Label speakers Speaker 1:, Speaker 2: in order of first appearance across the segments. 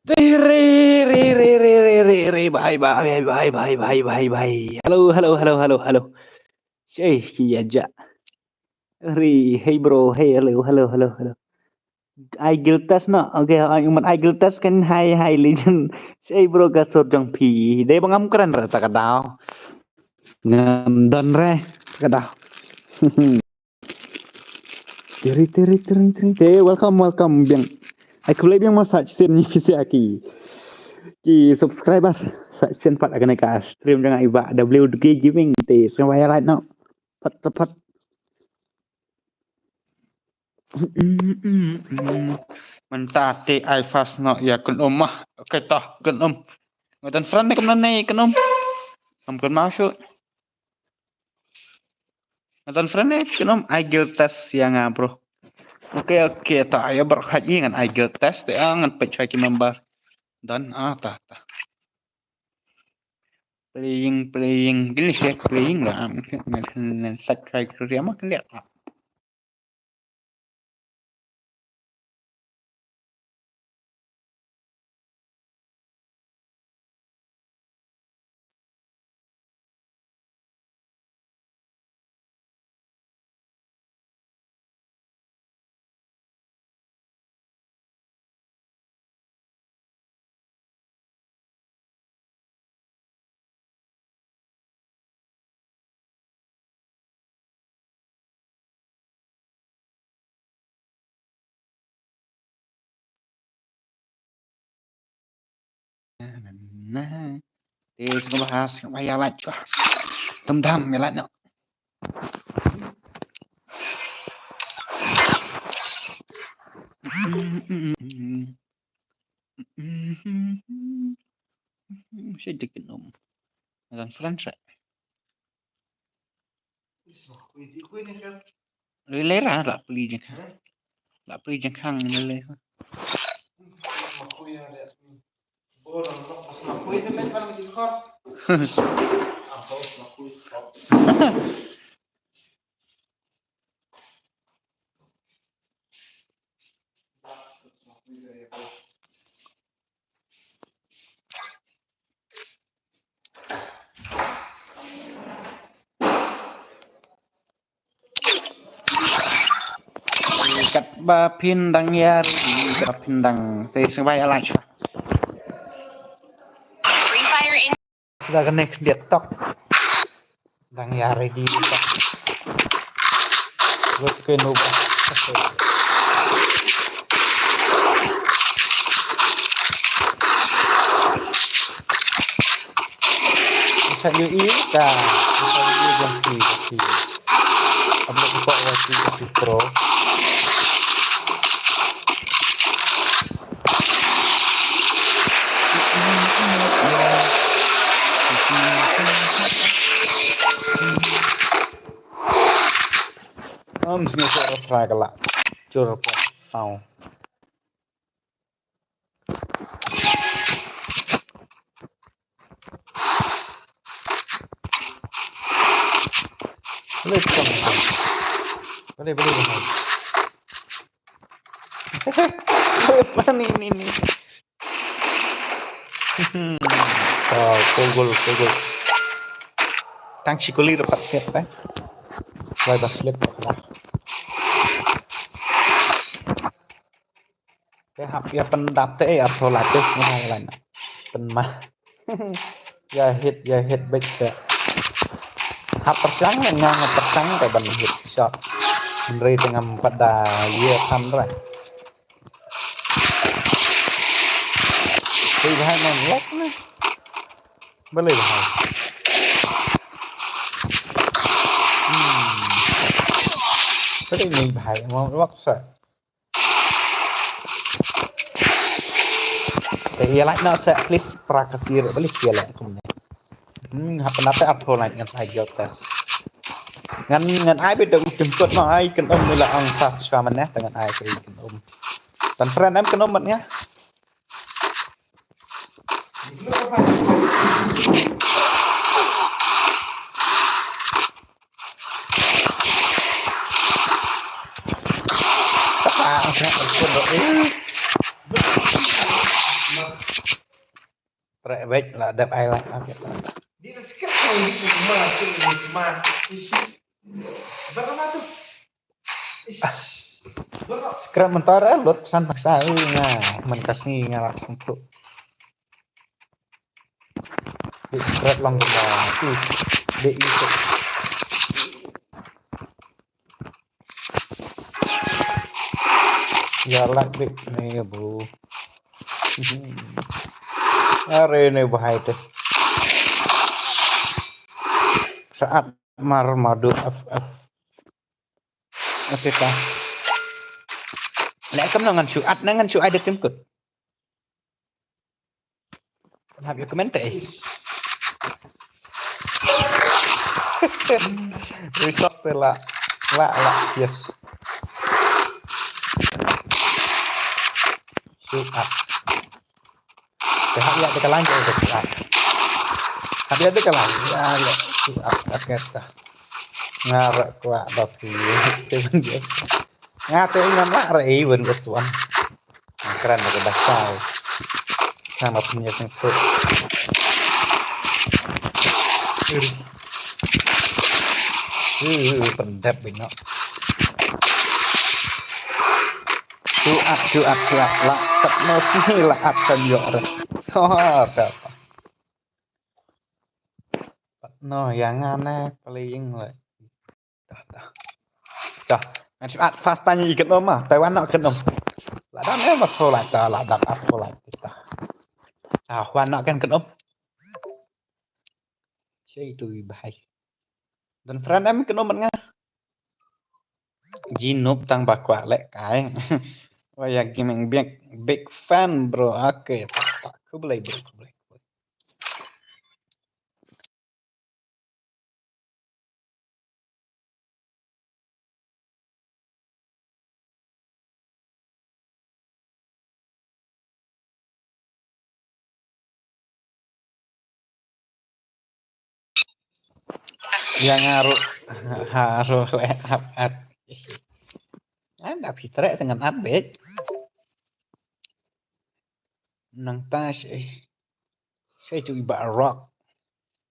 Speaker 1: Bye bye bye bye bye bye bye. Halo halo halo halo halo. Iya aja. Hey bro, hey halo halo halo halo. I guilt test no. Oke, nhưng I guilt test kan hai legend. Hey bro kasut jong pi. Dia bangam keren rata kadao. Ngendon re kadao. Hey, welcome biang. Aku lagi biang masak sen ni visi aki. Ki subscriber sen pat akan ka stream dengan iba WG Gaming te semaya right now. Pat cepat. Mentate ai fast no ya kun mah. Oke toh kun Ngotan friend ni kumna nei kun kun masuk. Ngotan friend ni kun I guilt test yang bro. Oke toh ayo berhaji dengan I guilt test te ngan pecah ki member. Dan tah. Playing gini sih playing lah. Subscribe kerja mah kan lihat. Nah, kita bahas kaya lagi. Dam ya lah. Sedikit dan French. Lelera lah beli jengkang. Lah beli jengkang lelera. Kat ba pindang ya, kat pindang. Saya sebaya lah. Sudah connect dia tok. Dang ya ready tok. Gue suka nubah. Bisa UI dah. Bisa UI ganti. Upload kok wajib pro. Sini saya try kelak. Cur tau. Boleh. Mana ini? Kogol. Tang sikuli dapat set eh. Vai slip lah. Hap ya pendap teh ya prolatif ngalan. Penmah. ya hit back set. Hap persang ngang persang ke ban hit shot. Menri dengan pada ye samra. Thì hai mình lắc nữa. Boleh lah. Tadi ni bahaya mau waksa. Tapi ya nak set please prakasir boleh dia lah kemudian. Kenapa upload lagi dengan saya test. Ngan ai biết được jemput mà ai cần ôm là ông ta xóa mình nhé dengan ai cái cần ôm. Dan friend em cần ôm mình nhé. Baik là đẹp ai lại
Speaker 2: Dia dah sekat kau ni emas tu emas. Berapa tu? Berapa?
Speaker 1: sekarang mentara lot santang saya nga menkasih nga langsung tuh di sekarang lang tuh di itu ya lah big nih bro are nih bahaya tuh saat madu oke ta lẽ cấm nangan su ada tim kut have you comment resort lah yes suat ya ada kalan juga suat ada kalan ya suat aketa ngarak kuat tapi dia ngate ngamak rei ben kesuan keren ada dasar sama punya sengkut pendap bino suat lah ketno sini lah akan yo apa no yang aneh paling lah dah suat fastanya ikat mah Taiwan nak kenom là đó nếu mà thua lại tờ là đập ập thua lại khoan nọ kan kenom chơi tụi bài dan friend em kenom nga Jinup tang bakwa lek cái oh ya gaming big fan bro oke tak ku boleh bro ku boleh yang ngaruh haruh up ada fitrek dengan update nang tas saya cui ba rock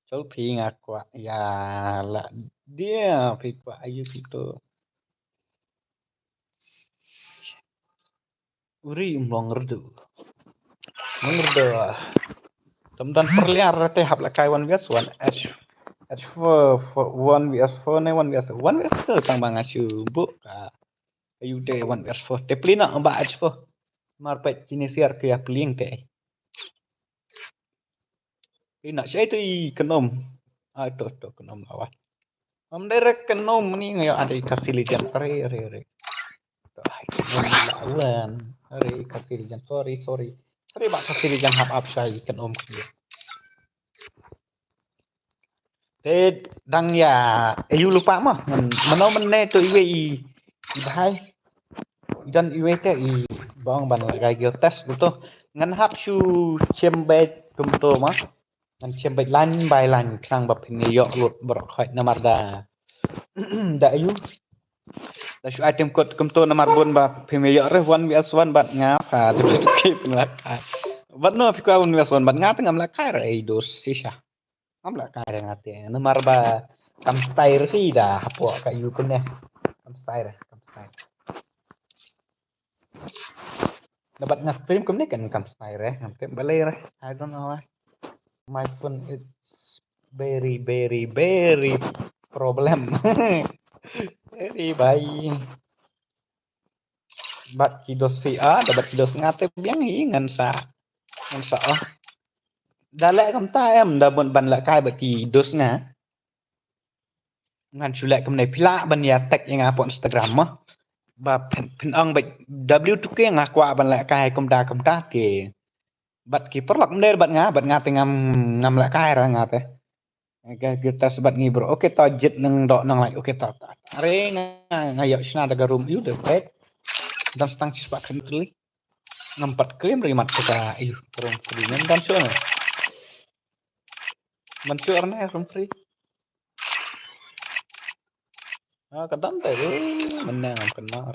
Speaker 1: cháu phi ngạc quả ya là dia phi quả ayu itu uri mengerdu teman perliar teh hap lakai one vs one h one vs four ne one vs two tang bang asu bu ka ayu de one vs four te plina ba h four marpet jinisiar ke ya pling te plina saya tu kenom to kenom lawan om derek kenom ni ngayo ada kasih lijan re lawan hari kasih lijan sorry bak kasih lijan hap up saya kenom dia thế đăng ya ayu lupa mah mano mene to iwe i bahai dan iwe te i bang ban gai gel test gitu ngan hap su chembe kumto mah ngan chembe lan by lan kang bap ni yo lut bro khoi namarda da ayu da su item code kumto namar bon ba phime yo re 1vs1 bat nga pha tu ke penlat bat no fikwa 1vs1 bat nga tengam la kai re dos sisa am la kai ngate namar ba kam style fi da hapo ka yu kun kam style dapat nge-stream kumni kan kam style ngate balai I don't know why my phone it's very problem very bye bat kidos VA dapat kidos ngate biang ngan sa oh dalek kam ta em da bon ban la kai ba kidos nga ngan sulek kem nei pila ban ya tag yang apa Instagram mah ba pen ang ba W tu ke nga kwa ban la kai kom da ke bat ki perlak nder bat nga te ngam la kai ra nga te kita sebat ngi bro oke to jet nang dok nang like oke to are nga yo sna daga room you the bed dan stang cispa kan tuli ngampat krim rimat kita ayu room free dan so na mancur na room free kadang teh menang kenal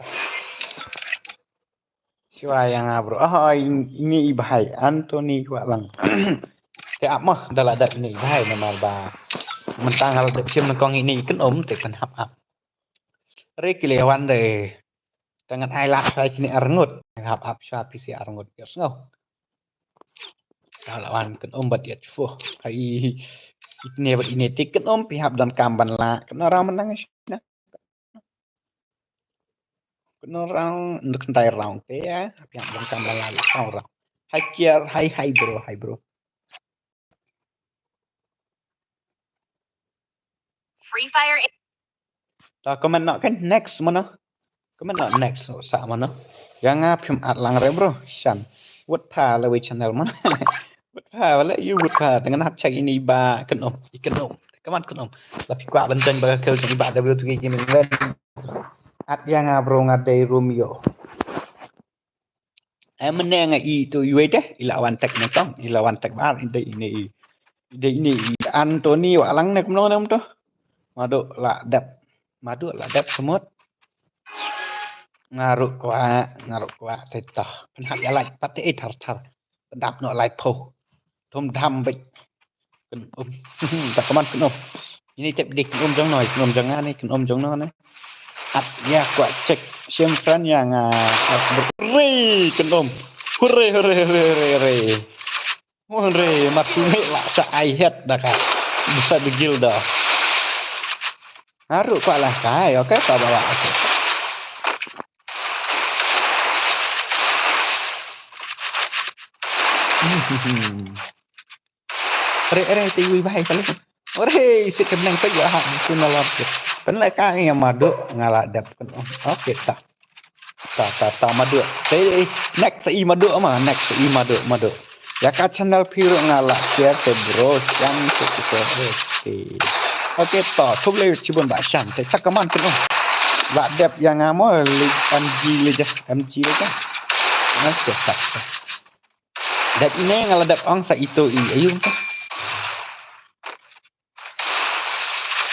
Speaker 1: Siapa yang bro? Oh ini bahai Anthony Walang. Thế mah dah ada ini bahai nama ba. Mentang hal film kong ini kan te pen hap. Rekilewan deh. Tangan ai lak sai kini arngut. Hap sya PC arngut. Yes ngau. Lawan kan bat ya fuh. Ai ini bat ini tiket pihap dan kamban la. Kan orang menang na. Kan orang untuk entai round te ya. Pihap dan kamban la sau round. Hai kiar, hai bro.
Speaker 3: Free Fire.
Speaker 1: Ta comment nak kan next mana? Comment nak next sa mana? Yang phim at lang re bro. Shan. Wat pa la we channel mana? Wat pa wala you wat pa dengan hap check ini ba ikan om. Kaman kan om. Tapi kwa benteng ba kel ni ba W2 gaming len. At yang bro ngadai Romeo. Menang itu yue teh ilawan tek netong ilawan tek bar ini Anthony walang nek mno nam to madu la dap semut ngaruk kwa setah penhak ya lai pati thar dap no lai po thom dham bịch kan tak kaman kan ini tep dik jong noi jong ani kan jong no ne at ya kwa cek siempre yang re kan hore masih lah sa ai het dah kan bisa digil dah haru kwa lah kai oke tak bawa oke re tiwi bahai kali ore si kemenang tu ya ha sunalot kan lah kai yang madu ngalah dap kan oke tak madu te next i madu ama next i madu ya ka channel phiru ngalah share te bro yang oke to thuk le chibon ba shan te takaman kan la dap yang amo MG le tak dap ini ngalah dap ong sa itu ayun ta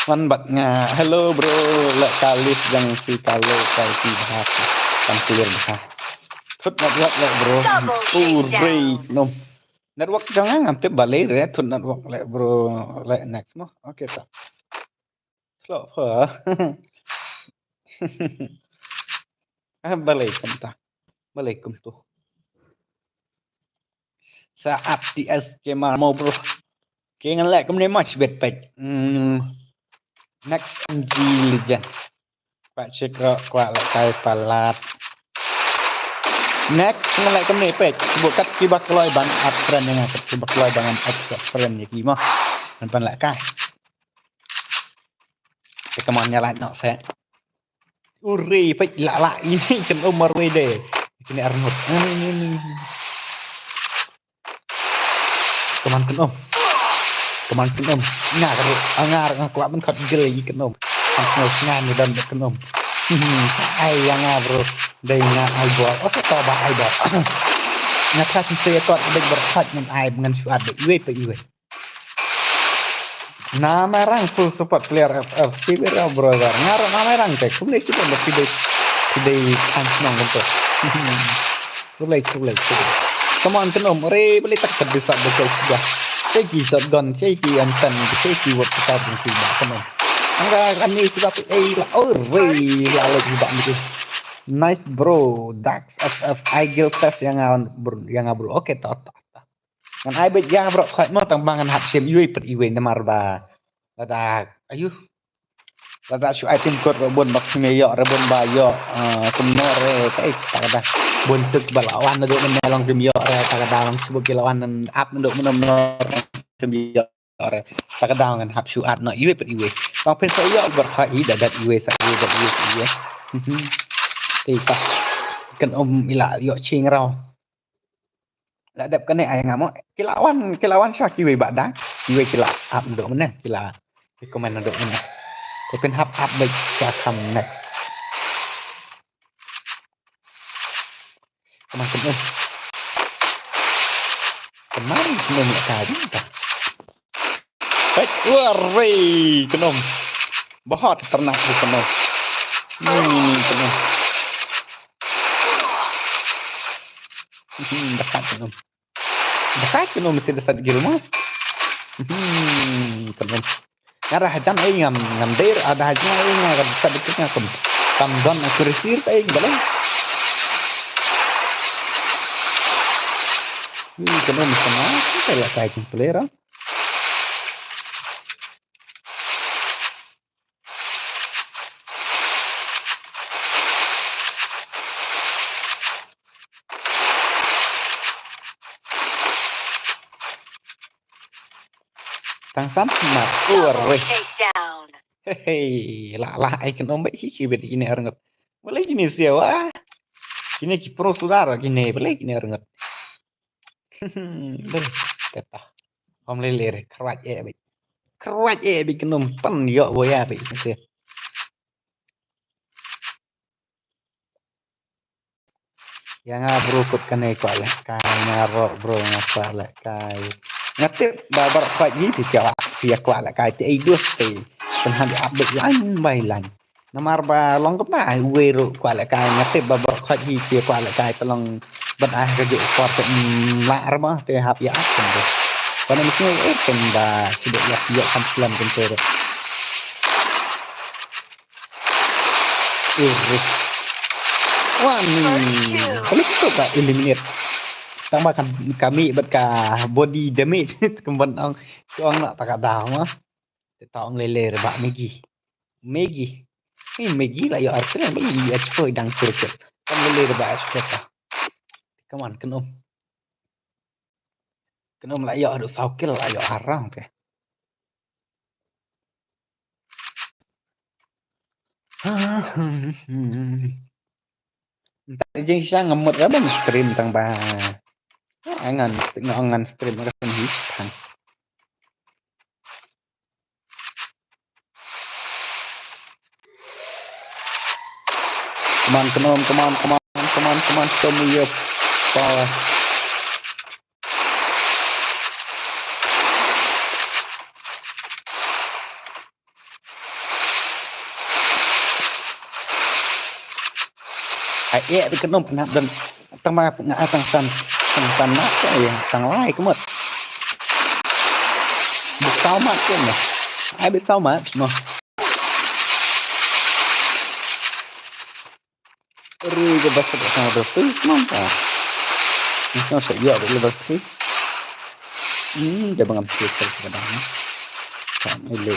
Speaker 1: man bat nga hello bro la kalis jang si kalau kai ti bahas kan clear bahas thut network le bro re nom network jangan ngamte balai re thut network le bro le next mo oke ta lo pha balai kanta balai kum tu saat di SK mau bro kengan le kum ne match bet pet next MG legend Pak cek kwa la kai palat next ngelak kem ni pek bukat kibak loy ban at friend yang kibak loy dengan at friend ni mah man pan la kai teman nyala nok set uri pek la ini kan umar we de ini arnut ini teman ngar kwa man khat gel yi kan Ang ngan dan kenom. Ai yang bro. Đây nga ai bor. Oke to ba ai bor. Nga ta sin se tot dik berkat ngan ai ngan suat de iwe pe iwe. Nama rang full support player FF. Tibera brother. Ngar nama rang te. Kumle si pon today kan nong to. Kumle. Come on kenom. Re beli tak bisa betul sudah. Ceki shotgun, ceki anten, ceki wat kita bungki ba kenom. Angga kami sudah lah lalu juga gitu. Nice bro, Dax FF Igel test yang bro. Oke toh. Kan ai bet yang bro khat mau tambangan hap sim yui per iwe namar ba. Lada ayuh. Lada su item code bon bak meyo rebon ba yo kumnor kai takada buntuk balawan do menelong kimyo takada lang sebagai lawan up nduk menomor kimyo ore takada ngan hap su at no iwe per iwe. Bang pen saya berkhai dadat iwe sa iwe. Tika kan ila yo ching rau. La dap kan ai ngamo kilawan syak iwe badang. Iwe kila up nduk meneh kila komen nduk meneh. Ko pen hap baik sa come next. Kemarin semua tadi ta. Wari kenom. Bahot ternak di kenom. Kenom. Dekat kenum. Dekat kenum mesti desat gilma. Kenum. Ngara hajan ai ngam der ada hajan ai ngam desat dekatnya kum. Kam don akurisir ai balai. Kenum sana kita lah kai pelera. Tang sam smart.
Speaker 3: Double takedown.
Speaker 1: Hei, lah ai kenum baiชีวิต ini arangat. Boleh gini siawa. Kini ki pro saudara kini boleh gini arangat. Boleh. Tetah. Om lele kerat bai. Kerat bai kenum pan yo boya bai. Yang berukut kene ko lah kai ngaro bro ngapa lah kai ngatip babar kwat ni tiga pia kwat lah kai ti dus ti penhan di update lan bai lan namar ba long kap na weru kwat lah kai ngatip babar kwat ni pia kwat lah kai tolong ban ah kerja kuat la rama te hap ya kan tu kana mesti kan ba sudah ya kan selam kan tu wah ni kalau kita tak eliminate tambah kami berka body damage kemban ang nak tak ada mah taong lele ba Maggie ni Maggie lah yo artinya beli expert dang circuit kan lele ba expert come on kenom lah yo ada saukil lah yo arang ke Jeng sang ngemut apa stream tang ba ngangan stream ka hitan come on show me your power ai bi kenom penat dan tang ma tang san nak ya tang lai kemut besau mat kan ya ai besau mat no ri ke basat sama bertu mantap ini saya ya ada bertu dia bangam sikit kadang kan ile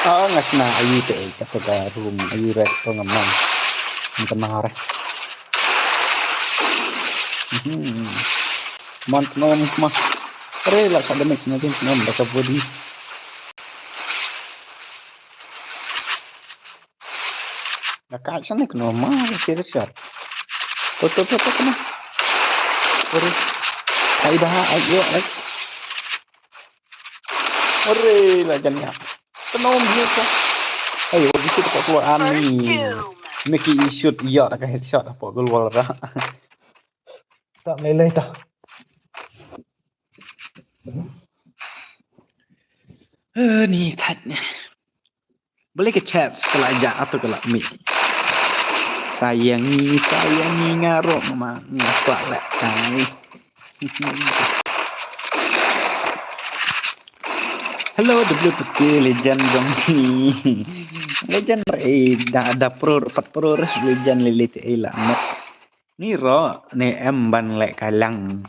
Speaker 1: oh ngasna ayu te kata room ayu rek to ngamang kenara mon mah re la sa damage na din nom ka body nakal sana kuno mah serius foto kana ore ai bah ayo ore la janya kenom dia ka ayo bisa tak keluar ani Mickey shoot iya tak headshot apa keluar dah tak meleleh dah ni tatnya boleh ke chat setelah ajak atau kalau mi sayangi ngarok mama ngapa lah kai Halo WPT legend dong nih legend ada pro 4 pro legend lilit ila ni ro ne em ban lek kalang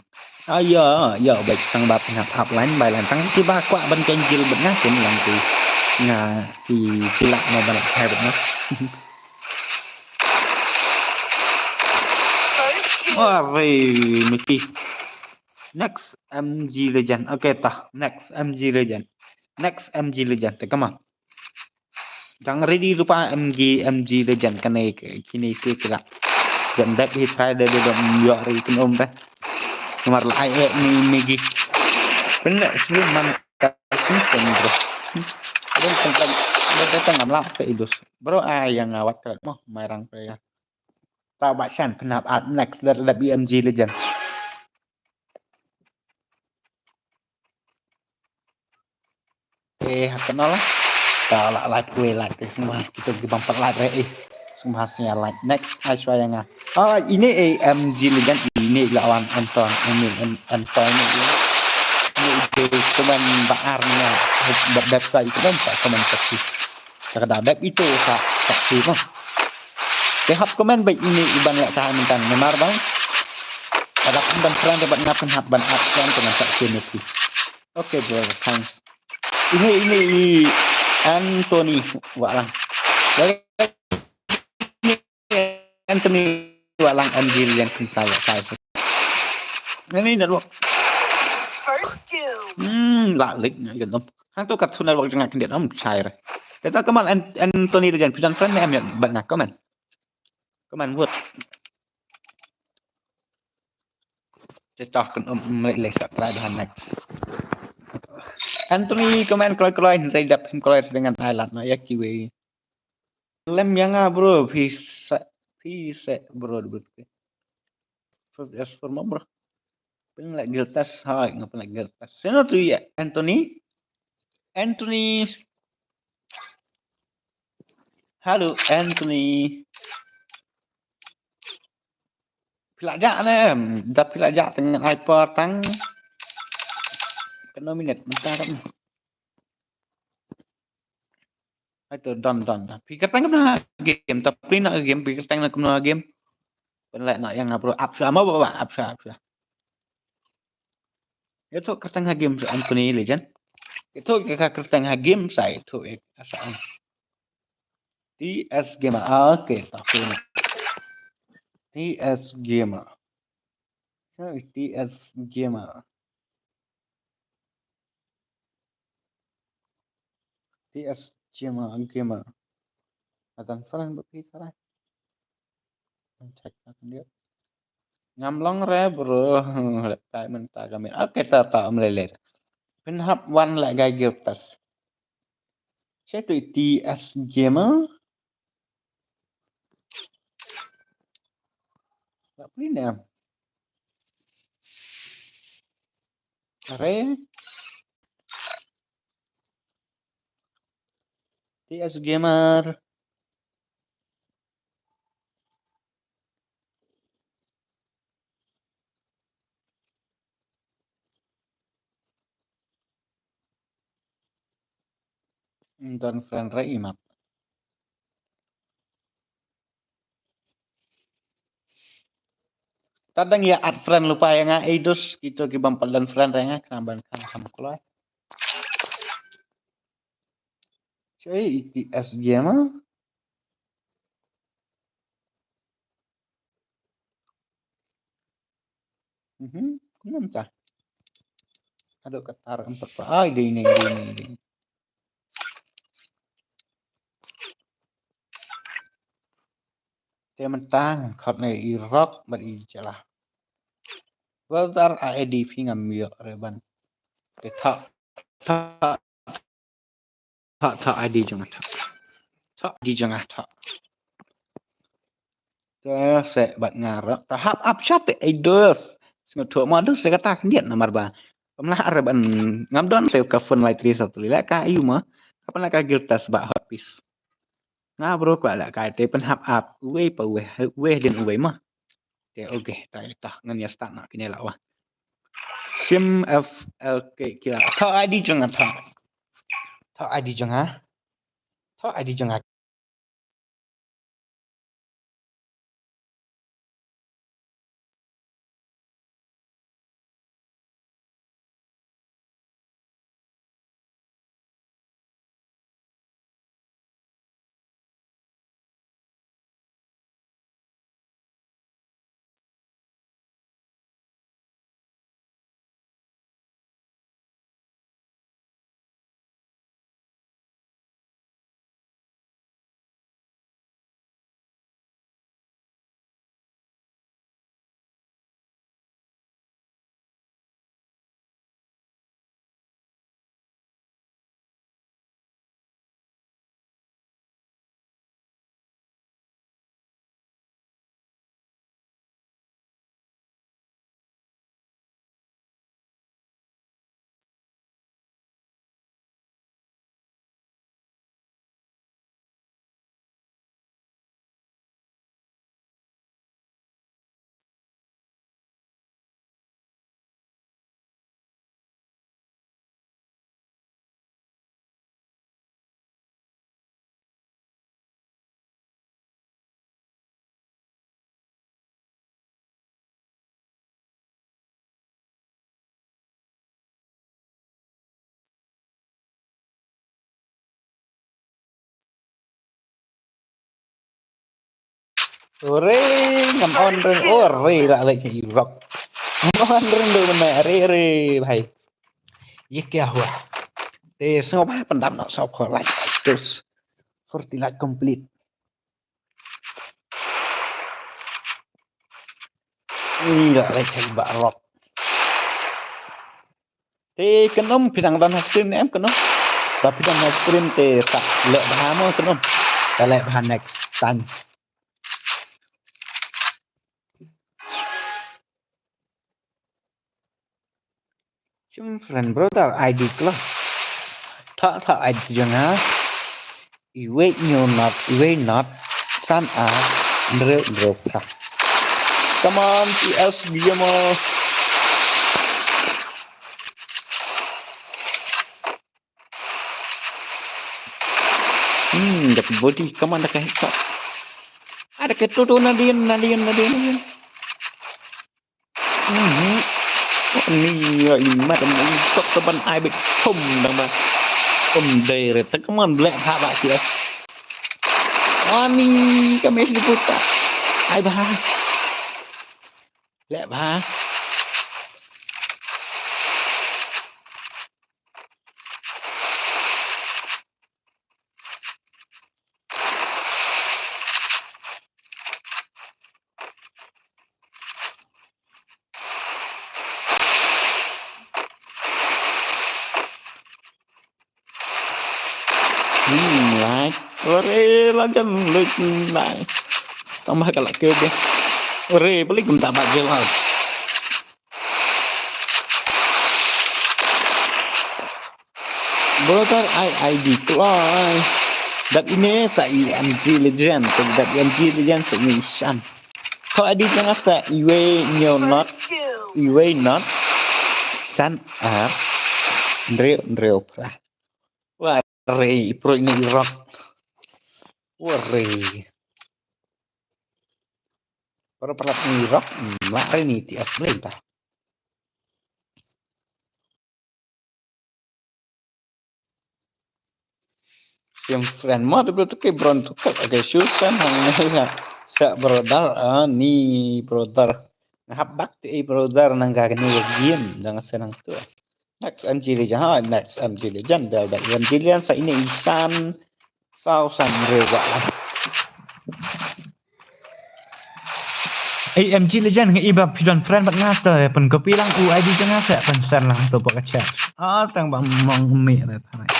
Speaker 1: ya baik tang bap ngap up lain bai lan tang ti ba kwa ban kenjil ben na ken lang ti nga ti tilak ma ban hai ben na wah Mickey next MG legend okay tah next MG legend te kama jangan ready lupa MG legend kene kini sih kira dan dak hit try de yo ri kenom teh nomor lai ni Maggie benar sih man kasih bro dan tentang datang ngamlap ke idus bro yang ngawat ke mah merang pe ya tahu bacan penap next dari MG legend kenal lah kalau like semua kita di bumper like bahasnya like next Aishwarya. Ini AMG Legend ini lawan Anton ini Anton ini ide komen baarnya website itu kan komen seksi. Kadang-kadang itu tak sih. Hap komen baik ini iban ya tahan minta memar bang. Ada ban peran dapat ngapain hap ban action dengan seksi itu. Oke bro, thanks. Ini Anthony walang. Anthony walang Anjil yang saya. Ini dah
Speaker 3: First doom.
Speaker 1: Lạ lịch gần lắm. Hắn tôi cắt xuống đây bằng ngạc điện ông xài rồi. Để ta comment Anthony rồi dần phía friend em nhận bạn ngạc comment vượt. Để cho cần lại subscribe dengan next. Anthony comment kroy dari dap kroy dengan Thailand na ya kiwi. Lem yang bro, peace bro betul. As for bro. Pengen like gertas, hai ngapain like gertas. Sana tuh ya Anthony. Halo Anthony. Pelajak ni, dah pelajak dengan iPad tang. Kena minit mentah kan. Itu don. Pikir tang kena game, tapi nak game pikir tang nak kena game. Penlek nak yang apa sama apa apsa. Itu kertang game Anthony Legend. Itu kertang game saya itu asal. TS Gamer. Oke, tapi TS Gamer. So, TS Gamer. TS Gamer. Adan salah berarti salah. Cek dia. Ngamlong re bro. Tại mentah kami. Oke, tak melelet. Penhap one lại gai gertas. Saya tu TS Gamer. Tak boleh ni. Re. TS Gamer. Dan friend re imat. Tadang ya add friend lupa yang idus kita kibam dan friend yang kenamban kan sama keluar. Cuy, TS Gamer. Kenapa tak? Aduh ketar 4. Ini. Dia mentang khot này Iraq bật jalah. Wazar ID phi ngambil reban. Ke tak ID jangan tak. Tak ID jangan tak. Ke se bat ngarap tahap up chat idus. Ngotu modus saya kata kendiat nomor ba. Pemlah reban ngamdon te ka phone Y3 satu lila ka ayu mah. Kapan nak giltas ba habis. Nga bro kwa la kai te pen hap up we pa we den we mah. Oke, tak ngan ya start nak kini lawa. Sim FLK kira. Thọ ID jangan thọ ID jangan Ore ngam on ren ore lagi rock. Ngam on ren do mana re भाई. ये क्या हुआ? Te semua pendam nak sop like terus. 40 like complete. Iya lagi bak rock. Te kenom pidang dan stream em kenom. Tapi dan stream te tak lek bahamo kenom. Lek bah next time. Cuma friend brother ID kelah. Tak ID jangan. Iwe not. San a drop. Come on, PS dia mau. Dapat body. Come on, ada headshot. Ada ketutup Nadian. Ni imat untuk teman aibik thum dama. Đây rồi ta come on black ha bạn chị. Ani kami diputar. Ai bah. Lẹ bah. Lại ore lanjut lại tambah kalau kêu dia ore balik minta baju lah brother ID keluar dat ini sa MG legend dat MG legend sa mission kalau ID jangan sa iwe not san ar Andreo lah wah Re pro ini rock. Wore. Para pelat ini rock. Lari nih tiap berita. Yang friend mau tuh ke bronto agak susah nangnya. Sak brother ni brother. Ngahap bakti brother nangga ni game dengan senang tuh. Next MG Legend, next MG Legend dari MG Legend sa ini Isan Sausan Rewa. MG Legend ngai iba pidon friend bat ngata pen kopi lang ID jangan sa pen san lang to pok chat. Tang bang mong mi na tanai.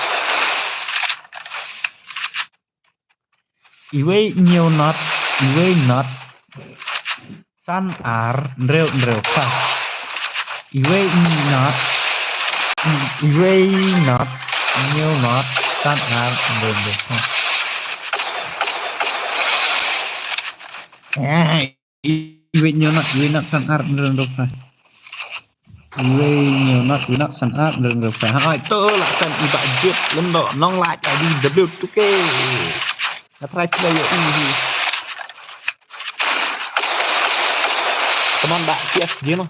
Speaker 1: Iwe not san ar Andreo pa. Iwe not new not san ar Andreo. Iwe not san ar Andreo. Iwe not san ar Andreo. Hai to là san iba jet lendo nong lại ID W2K. Nah, try player ini. Teman mbak PS dia mah.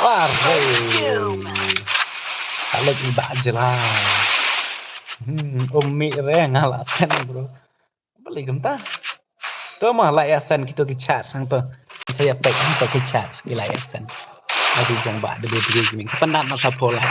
Speaker 1: Wah, kalau iba aja lah. Umi re ngalasan bro. Balik gentah. Tuh mah layasan kita ke chat sang tuh. Saya pakai chat ke layasan. Aduh jong mbak ada gaming. Penat masa pola.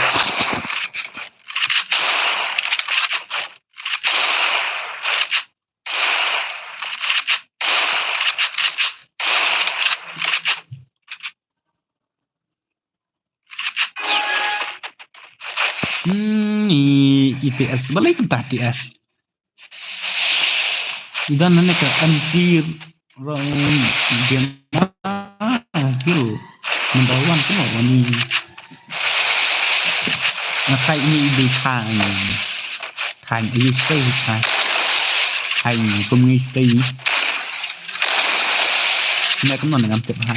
Speaker 1: IPS balik entah TS dan nanti ke MC orang game kill mendawan semua ini ngakai ini di thang ini stay thang công stay ini kamu nak ngambil ha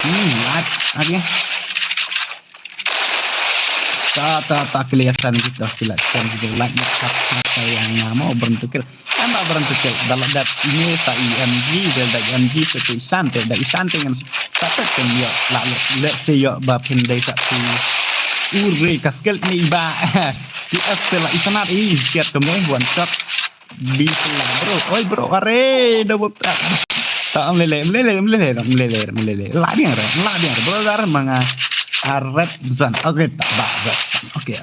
Speaker 1: lihat tak kelihatan kita like yang mau berhentuk anda berhentuk dalam dat ini sa IMG dari IMG seperti santai dari santai yang satu kan dia lalu lihat saya bapin dari satu ure kaskel ni ba TS telah ikanat siat kemeh one shot bisa lah bro. Oi bro, are double tap. Tak meleleh lah dia bro dar manga aret zan. Oke tak bah. Oke.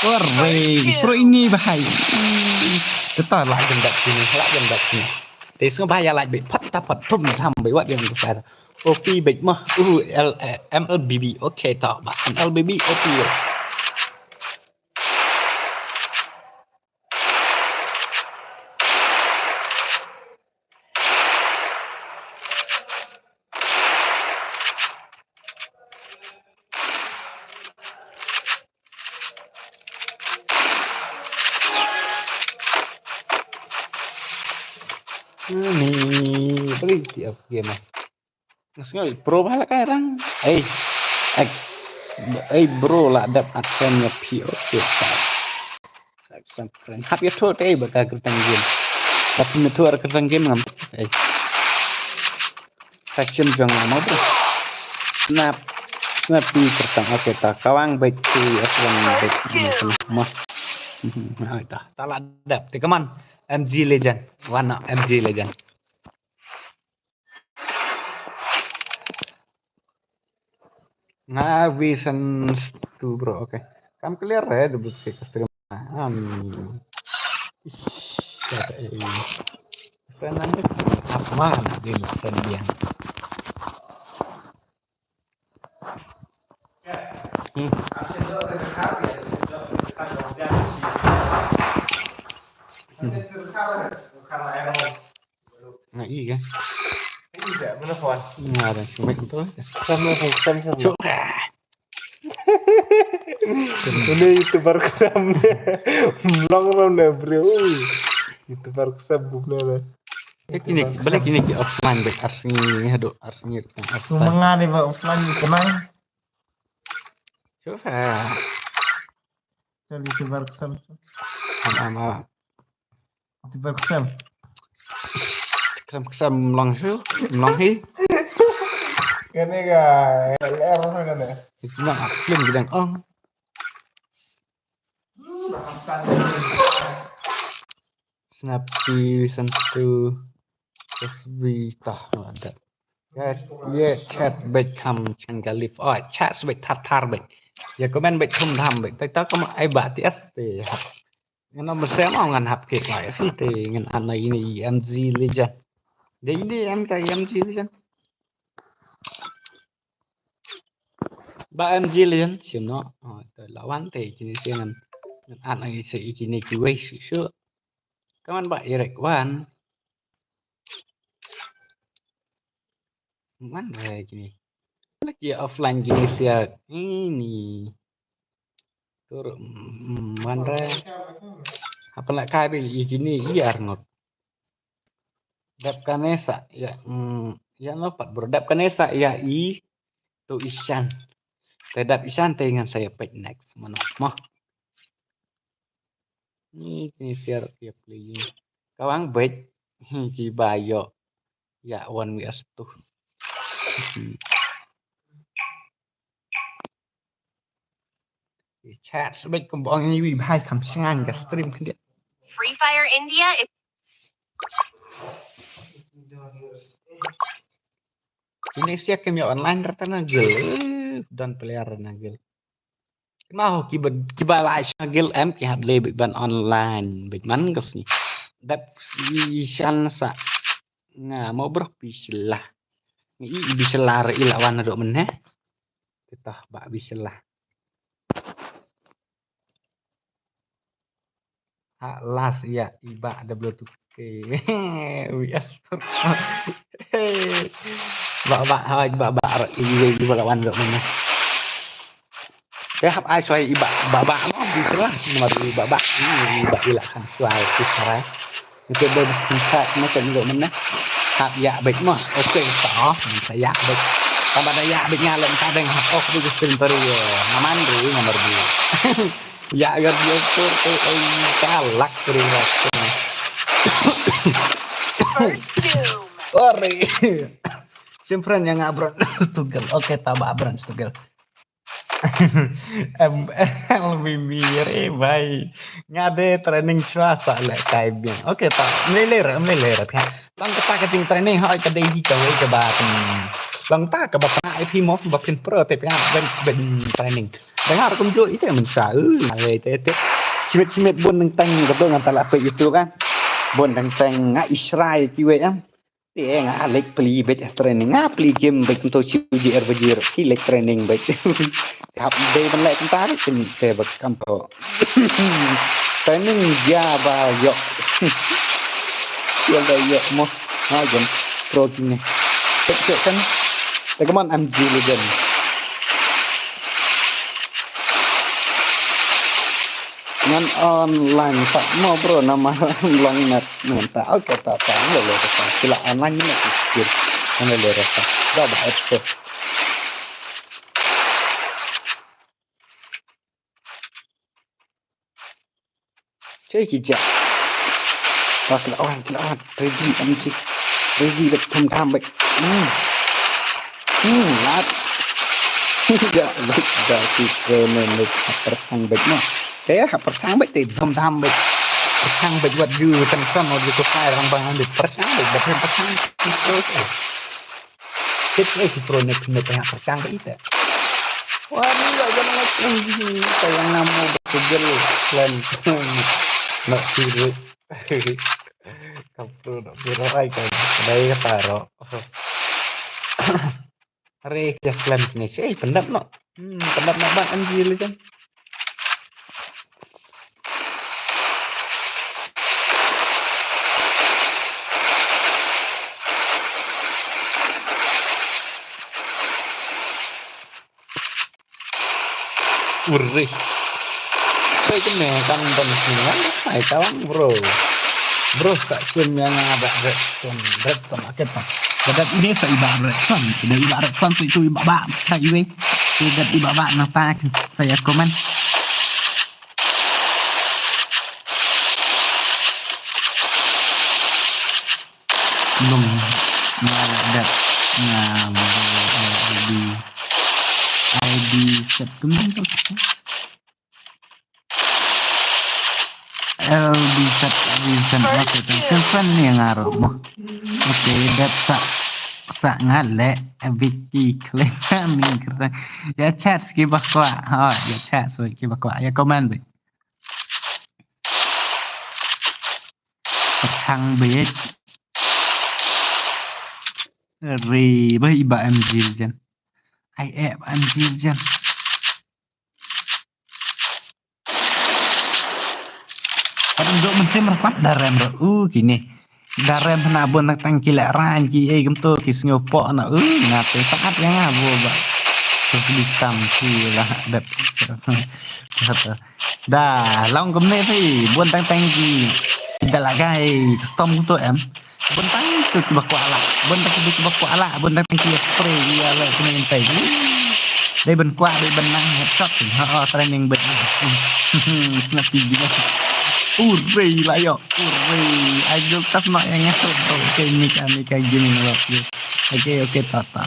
Speaker 1: Ore, pro ini bahaya. Tetap lah jendak sini. Thì số ba ya lại bị phát ta phát trùm thầm bị what yang besar. OP big mah MLBB oke tak ba MLBB OP. Nih, beri tiap game. Nggak pro lah sekarang. Bro lah dap aksennya oke. Aksen keren. Hap ya tuh teh bakal kertang game. Tapi itu ada kertang game ngam. Section jangan mau bro. Snap di kertang oke tak. Kawang baik tu aswan baik. Mah. Tak lah dap. Come on. MG Legend. Warna MG Legend. Nah, vision tuh bro, oke. Kamu clear ya debut ke stream. Siapa ini? Friend aja. Apa mana dia friend dia? Nah iya kan?
Speaker 2: Iya, menelpon.
Speaker 1: Nggak ada, cuma itu aja.
Speaker 2: Sama.
Speaker 1: Coba.
Speaker 2: Ini YouTuber kesam. Belum bro. YouTuber kesam bukan.
Speaker 1: Balik ini ke offline baik arsnya offline.
Speaker 2: Semangat nih offline tenang.
Speaker 1: Coba.
Speaker 2: Jadi YouTuber kesam.
Speaker 1: Sama.
Speaker 2: YouTuber kesam.
Speaker 1: Kesam langsung hi.
Speaker 2: Kene ga LR kan ya.
Speaker 1: Itu mah aklim bidang Snappy sentuh SB tah ada. Ya chat baik ham chan galif. Chat baik tar baik. Ya comment baik thum tham baik. Ta có ai bả TS thì học. Nó mình xem ông ngàn học kịch lại phi thì ngàn anh này MG Legend. Đấy đi em cái MG Legend. Ba MG Legend chiếm nó. Tới lawan thì kini sih ngàn anh này sẽ kini kiway sure. Kaman ba irek wan. Mana gini? Lagi offline gini sih ini. Tur mana? Apa nak kai be gini iya Arnold. Dap kanesa ya ya lopat bro. Dap kanesa ya tu Ishan. Tedap Ishan dengan saya page next mana mah. Ini share tiap lagi. Kawang baik ki bayo. Ya one vs tuh. Chat sebaik kembang ini bị hai khám sang cả stream kan dia.
Speaker 3: Free Fire India.
Speaker 1: Indonesia kami online rata nagel dan player nagel. Mau kibalai nagel em ki hable bị ban online bị man gas ni. Dap isan sa nga mau berpisah. Ni bisa lari ilawan do meneh. Kita bak bisa lah. Las ya iba W2K WS bak iba lawan được mình hấp ai xoay iba bak nó bisa lah nomor bak ini iba ilakan xoay cái itu bên chat nó cần được mình hấp ya baik mah oke tỏ saya baik tambah daya baik nyalon kadang hấp oh itu stream baru ngaman dulu nomor 2 ya agar dia tur kalak terus. Ore. Simpren yang ngabron tugel. Oke, tabak abron tugel.
Speaker 4: MLBB भाई ngade training swasta lại cái biển ok ta mới lê rồi phe long ta cái trình training hỏi cái đây đi cái cái bà long ta cái bà ai phi mốt bà pin proแต่เป็น training แต่ถ้าเราคุ้มจุ้ยแต่มันสาเลยแต่ชีวิตบนนึงแต่งกับตัวงานตลาดไปอยู่ตัวกันบนแต่งงาอิสราเอลที่เว้ยdia nga like peli bet training nga peli game bet untuk CJR bajir ki like training bet hap day ban lại chúng ta đấy tình te bak kampo training ja ba yo yang yo mo ha jen pro kini cek kan teman MG legend ngan online tak mau bro nama long net minta oke tak nggak boleh rasa sila online ini sedikit nggak boleh rasa dah baik tuh chơi kìa và cái lawan ready anh sih ready bet thầm tham bet lát tidak bet dah kita menit pertang bet mah kayak pertang bet thầm tham bet pertang bet buat you tension mau di kota orang bangan bet pertang bet pertang itu kita pro nek kayak pertang bet itu wah ini gak jangan lagi sayang nama betul plan nak tidur kapro nak biro ay kan dai taro hari just plan ni sih pendap no pendap nak bang anjil kan urri saya kena kan dan semua ay tawang bro tak semua ada redson sama kita dan ini saya ibarat redson tidak ibarat redson itu ibarat saya ini tidak ibarat nata saya komen belum ada ID set kemana LB set reason kan yang ngaruh mo oke dat sa ngale Vicky Clayton kira ya chat ki bakwa ya chat so ki bakwa ya comment đi thằng biết ri với bà em Jiljan ai em Jiljan untuk mesin merpat darem bro gini darem penabun nak tangkilak ranji gemto kis ngopo na ngate saat yang ngabo ba terus ditampilah dat kata dah long kemne thì buôn tang gì đã là gai storm của tụi em buôn tang tu kibak kuala buôn tang kibak kuala buôn tang kia spray dia lah kena tay đây bên qua đây bên năng headshot thì họ training bên snap gini urri lah yo urri ayo tas nak yang ngasut oke ini kayak gini loh oke tata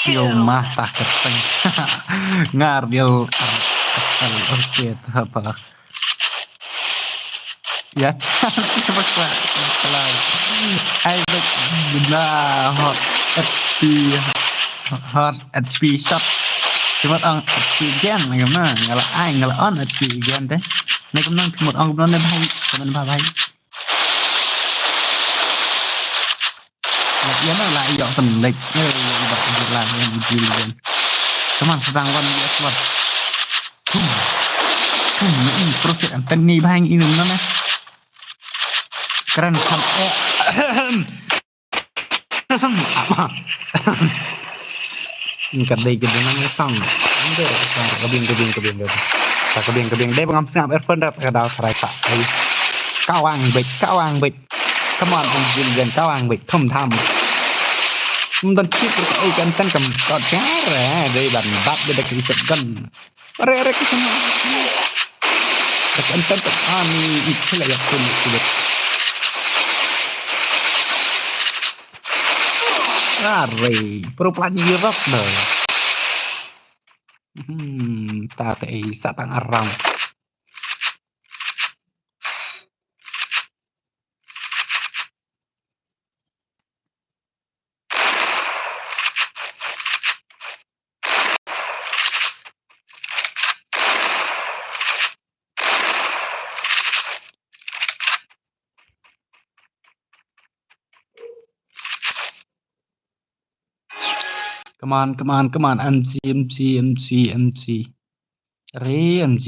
Speaker 4: yo mah tak keteng ngar dia asal oke tata ya coba salah ayo benar hot HP shot cuma orang oksigen gimana ngalah on oksigen teh này cũng đang một ông nó lên hay mình vào hay ya nó lại dọn tầm lịch như vậy làm gì liền teman sedang wan ya ini profit anteni bang ini mana keren sampai apa cái đây cái nó mới xong cái biên được cái biên đây bằng snap airphone đập cái đào phải phải cao ang bịch come on dần cao ang bịch thâm tham dan chip cái kan kan cầm cọt cá rồi đây bàn bắt đây cái sập gần re cái semua cái anh tan cái itu lah yang kulit Are, pro pelatih Europe dong. Tate satang arang. Come on, MC. Re MC.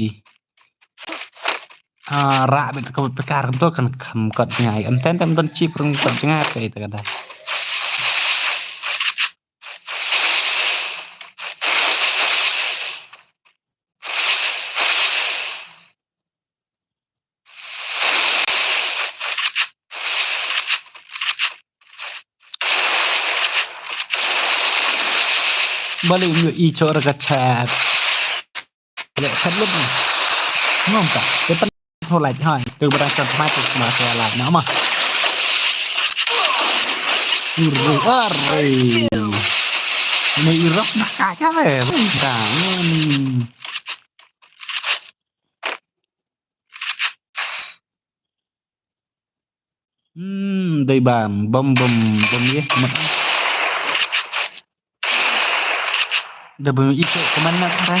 Speaker 4: Rak bet kau perkara tu kan kam kat ngai. Enten tem don chip rung kat ngai te itu kata. Balik ngu i chora ka chat. Lek chat lu. Ngom tak. Depan holai hai. Tu berasa mai tu masa lah. Nama. Arre. Ini Irok nak kaca le. Bang. Đây bàn bom ye. Dah bom itu ke mana sekarang?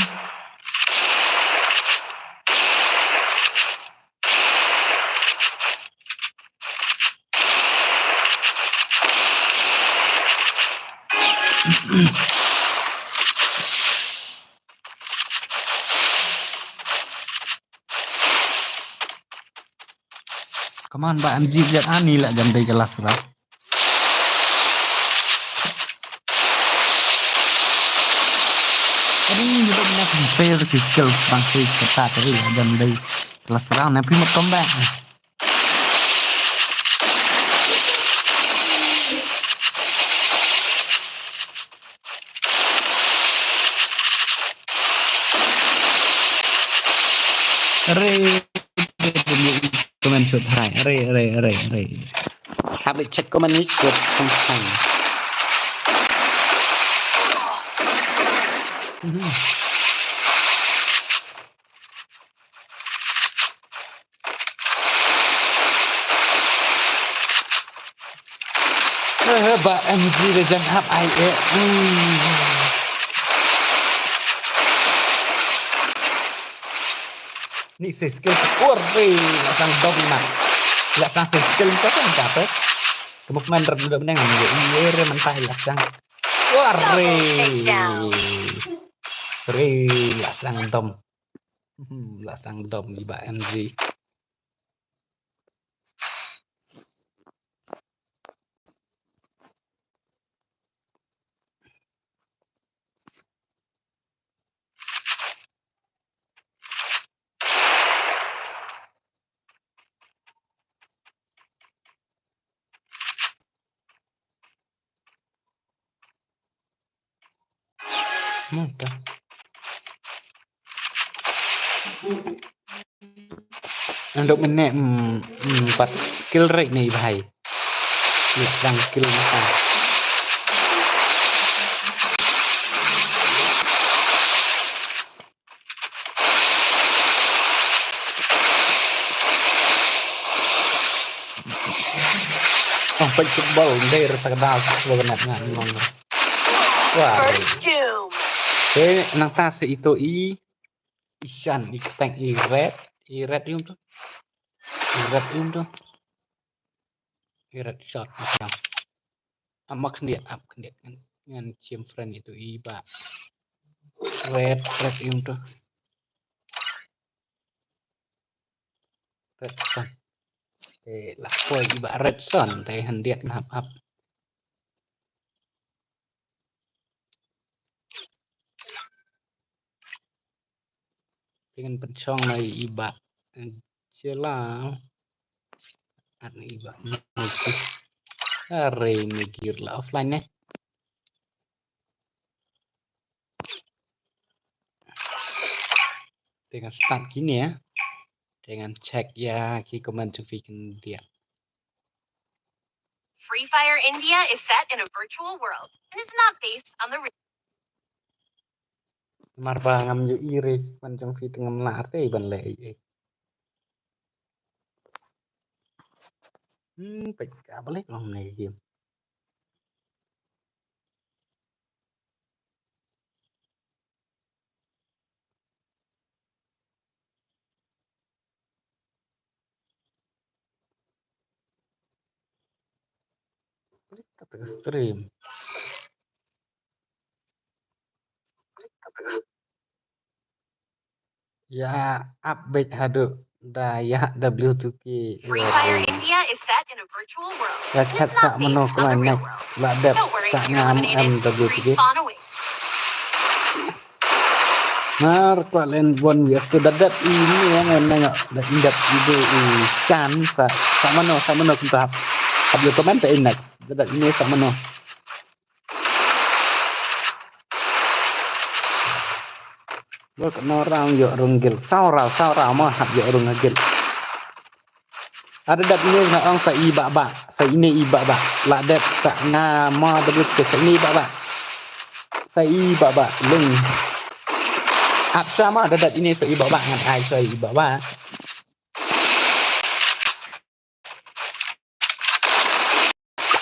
Speaker 4: Come on, Mbak MG lihat ani lah jam dari kelas lah. Ini juga nak fail skill bangsa kita tadi lah jam dari kelas lah. Nanti mau comeback. Comment suốt hai. Re. Habis cek comment ni suốt không. Mbak MG Legend Hub IE. Ni skill sang dom nak. Lah sang skill itu kan dapat. Kemudian udah menang dia. Iya mentai lah sang. Lah sang dom di Mbak MG. Mudah. Untuk menek 4 kill rate nih bahai. Yang kill makan. Sampai football dari terkenal sebenarnya memang. Wah. Nang tas itu Ishan tank red yung tuh. Red shot macam. Amak dia up kan dengan team friend itu Iba. Red yung tuh. Red son. Lah koi Iba red son teh hendiak up. Dengan pencong lagi Iba celah ada Iba Are mikir lah offline dengan start gini ya, dengan cek ya ki komen bikin dia
Speaker 3: Free Fire India is set in a virtual world and is not based on the real.
Speaker 4: Marbangam yo iri pancang fi tengam narte ban le pek apa lek ngom này game kata stream ya update hadu daya W2K
Speaker 3: Free Fire India is set in a virtual world
Speaker 4: ya
Speaker 3: and
Speaker 4: chat
Speaker 3: is
Speaker 4: sa
Speaker 3: not
Speaker 4: mano
Speaker 3: based on the
Speaker 4: klan
Speaker 3: real
Speaker 4: next
Speaker 3: world.
Speaker 4: la dep
Speaker 3: Don't worry,
Speaker 4: sa
Speaker 3: you're
Speaker 4: ngam
Speaker 3: eliminated.
Speaker 4: MW2K
Speaker 3: Respawn away.
Speaker 4: Mar kalian buat bias tu dadat ini yang nengok dah indat ide ikan sama no kita upload komen tak next dadat ini sama no buat no orang yo runggil sao rau mah hab yo runggil ada dat ini nak orang sa ini iba la dat sa ngama dabut ke sa ini iba lung ap sama ada dat ini sa iba ngan ai sa iba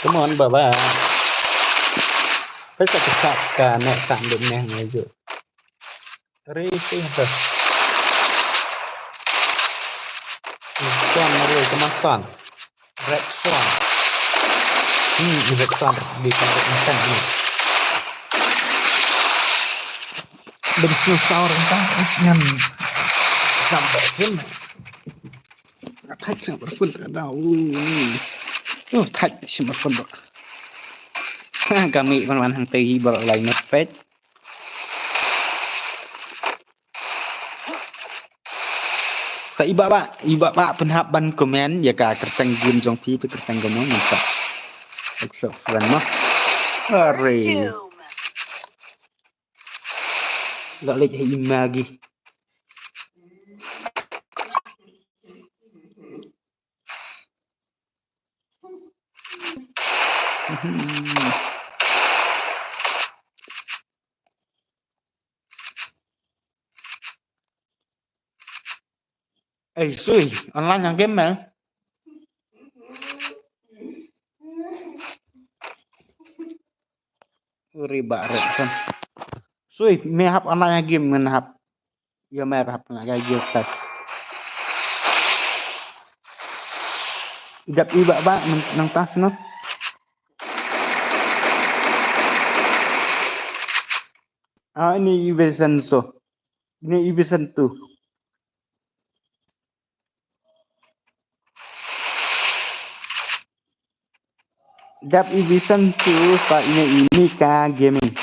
Speaker 4: come on baba phải chat ka nek sang được nè người ju Risi tuh. Son Mario kemasan. Red Son. Red Son di tempat ikan ini. Dan susah entah ngan sampai pun. Thách sampai pun ada. Thách sampai pun. Kami teman-teman hang tegi berlain page. Sa iba ba penhap ban komen ya ka kertang game jong pi pe kertang gono masa exo friend mah are gak lek lagi suy online yang game mah riba rekson suy me hap online game ngan hap ya mer hap na ga game tas idap iba ba nang tas no ini Vincenzo ini Vincenzo Dap Vision 2 saat ini Mika Gaming.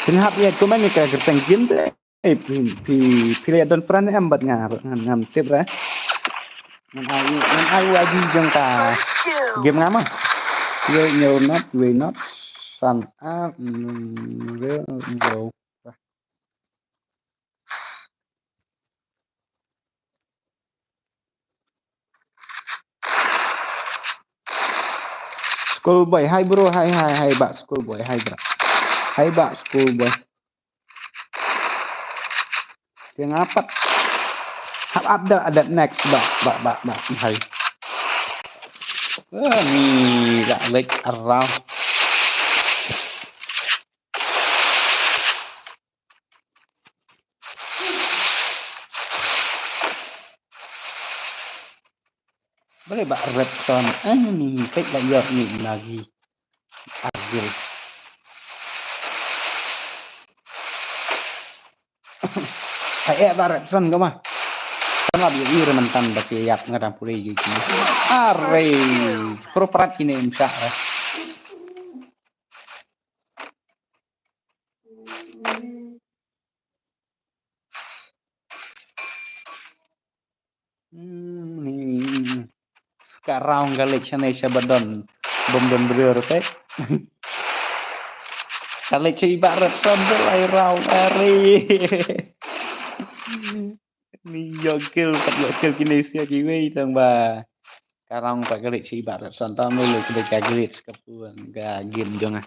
Speaker 4: Kenapa ya komen ni ka gerteng game deh. Pilih don friend embat ngam tip ra. Ngan ayu aji jeng ka game ngama. We not sun up will go. Schoolboy, hai bro, hai bak schoolboy, hai bak schoolboy. Yang apa? Hap ada next bak, hai. Ni gak like around. Boleh bak Repson. Ni fake lagi. Agil. Kayak bak Repson ke mah? Kan lebih iri mentan bagi yap ngadam pulih juga. Are, properat ini imsak. Karang galik sana sabadon bom berior teh. Kalik ibarat sambel air raw ari. Ni yokil Kinesia kiwe tang ba.
Speaker 1: Karang pak gelit si ibarat santam lu kuda kagelit kapuan ga game jong ah.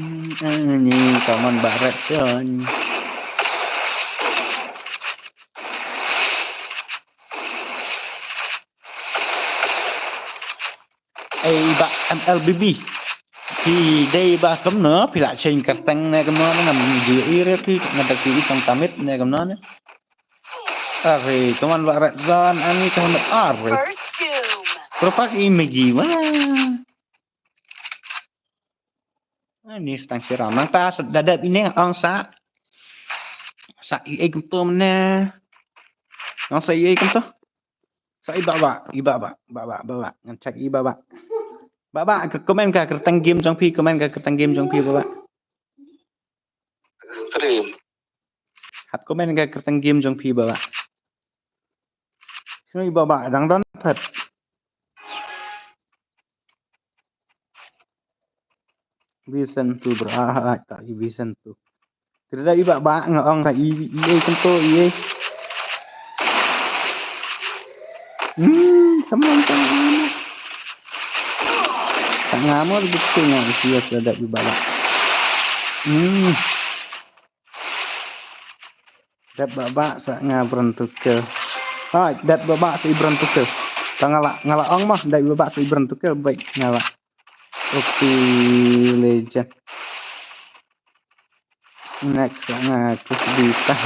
Speaker 1: Ini kaman barat son. Ba MLBB thì đây ba cấm nữa thì lại trình cắt tăng này cấm nó nằm dưới ý thì người ta kỹ trong tamit này cấm nó rồi kaman barat zon ani kaman rồi
Speaker 3: First doom.
Speaker 1: berapa image wah ini stang siram nang ta dadap ini ang sa kum to mana ang sa kum to sa ibaba ngan cak ibaba baba komen ka kertang game trong phi komen ka kertang game trong phi baba
Speaker 2: Stream.
Speaker 1: hat komen ka kertang game trong phi baba soi baba dang don thật vision tu bra tak vision tu tidak ibaba ngong ka i kum to i semang kan tak ngamor betul yang sia sudah ibaba dat baba sa ngabron tukel hai dat baba sa ibron tukel ngala ong mah dat baba sa ibron tukel baik ngala oke legend next nga kesulitan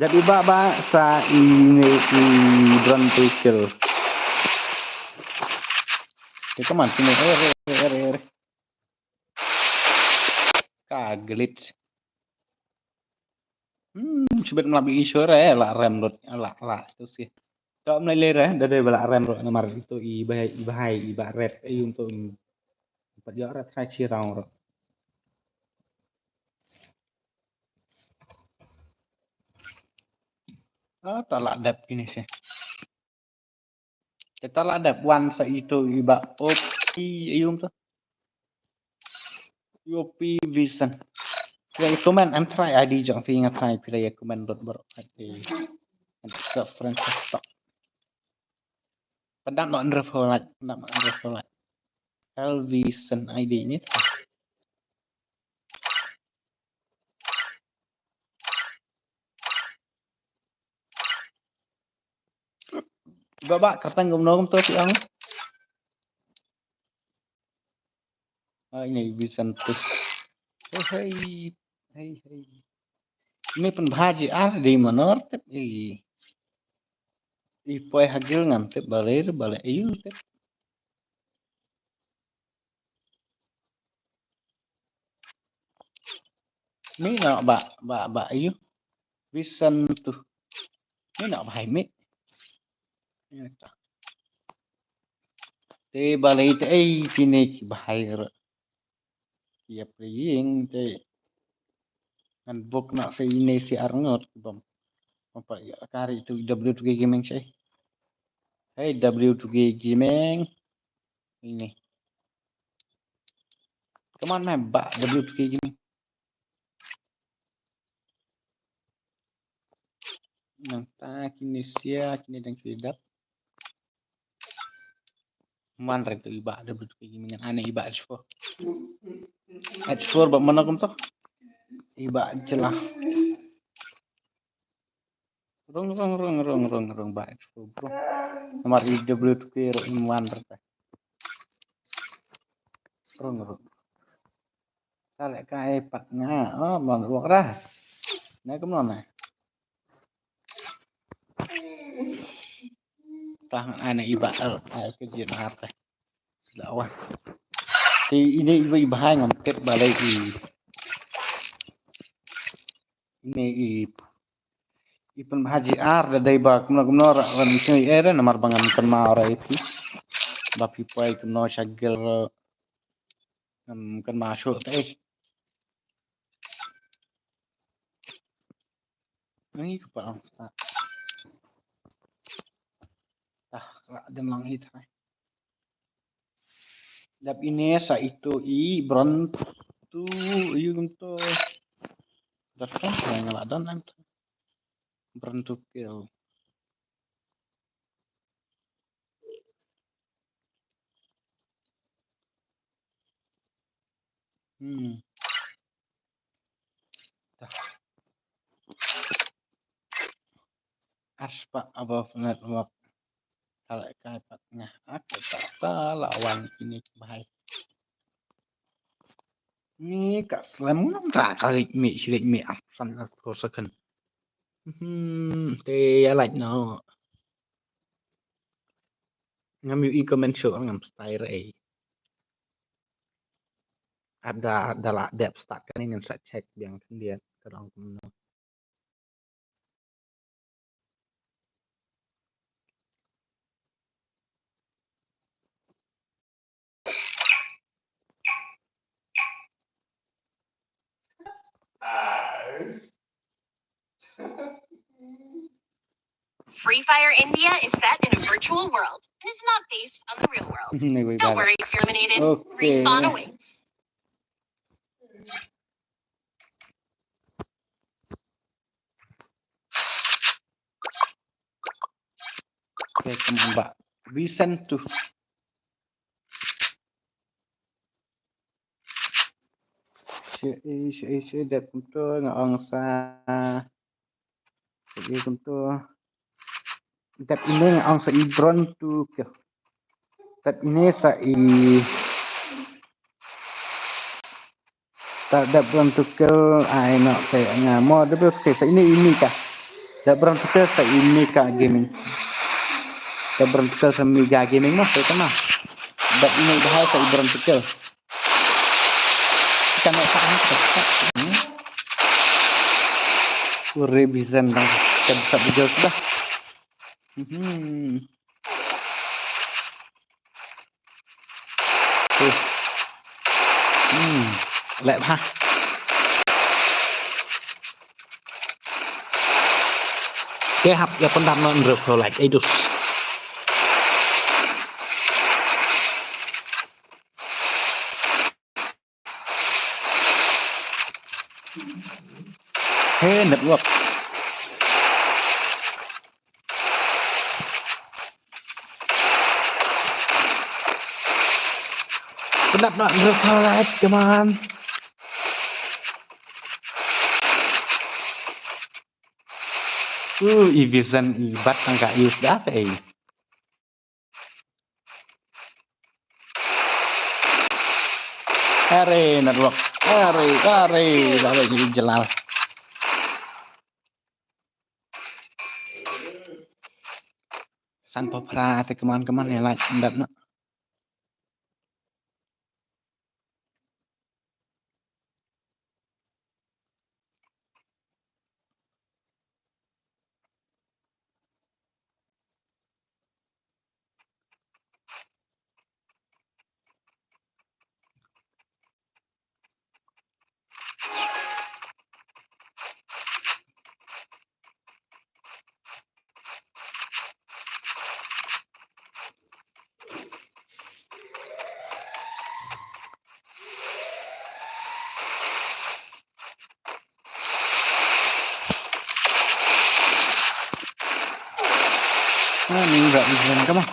Speaker 1: dat baba sa ini ibron tukel kita mati nih kagelit sebet melabi isore lah rem rot lah itu sih kalau mulai lera dari bala rem rot nomor itu ibarat untuk perjalanan haji rong rot tak ladap ini sih kita ladap one sa itu iba opi ayum tuh opi vision Pilih komen and try ID jong fi ingat try pilih komen dot bro ID and friends stop pedang no underfollow Elvision ID ini babak kertang gomnom tuh siang ini Vision tuh hei ini pun bhaji di menor tep poy hagil ngantep balik ayu tep ini nak ba ayu Vision tuh ini nak bahai mi te balik te kini bahai ya playing te kan book nak fi ini si arngot bom apa ya kari itu W2G gaming sih hey W2G gaming ini kemana mbak W2G gaming nang ta kini sia kini dan kedap man rek tu iba W2G gaming aneh iba H4 bak mana kum tuh iba celah rong ba H4 bro nomor W2G man rek rong salek kai pat nga mon ruok ra nãy cũng này tang ana iba cái chuyện apa dakwah thì ini iba hai ngam ket balai ini ipun haji da dai ba kumno ran sini era namar bangan kan ma ora itu ba pipai kumno shagel kan masuk teh Ini kepala start. Kelak dia melangit. Dap ini sa itu i bron tu i untuk datang yang ngeladan em bron tu kill. Dah. Aspa above network. Kalau kaitannya aku tak lawan ini bahaya. Ni kat slam tak kali mi absan aku second. Te like no. Ngambil e-comment show ngam style ai. Ada lah depth start kan ingin saya cek yang dia terang kumno.
Speaker 3: Free Fire India is set in a virtual world and is not based on the real world. Don't worry if you're eliminated.
Speaker 1: Okay.
Speaker 3: Respawn awaits.
Speaker 1: Okay, kembali. Recent to Syekh dah betul ngong sa. Jadi betul. Tap ini ngong sa ibron tu ke. Tap ini sa tak ada bron tu ke ai nak saya ngamo dia ke sa ini kah. Tak bron tu ke sa ini kah gaming. Tak bron tu ke sa mega gaming mah saya kenal. Tap ini bahaya sa ibron tu ke. Kita nak sana kita. Revision dah bisa video sudah. Lep ha. Cái học cho con đam non được rồi lại đây được. Thế network. Con đam non được rồi lại, come on. E-vision ibat enggak use data Are network. Are lagi jelal. San popra te keman-keman ya like ndak nak. Ni enggak vision kamu.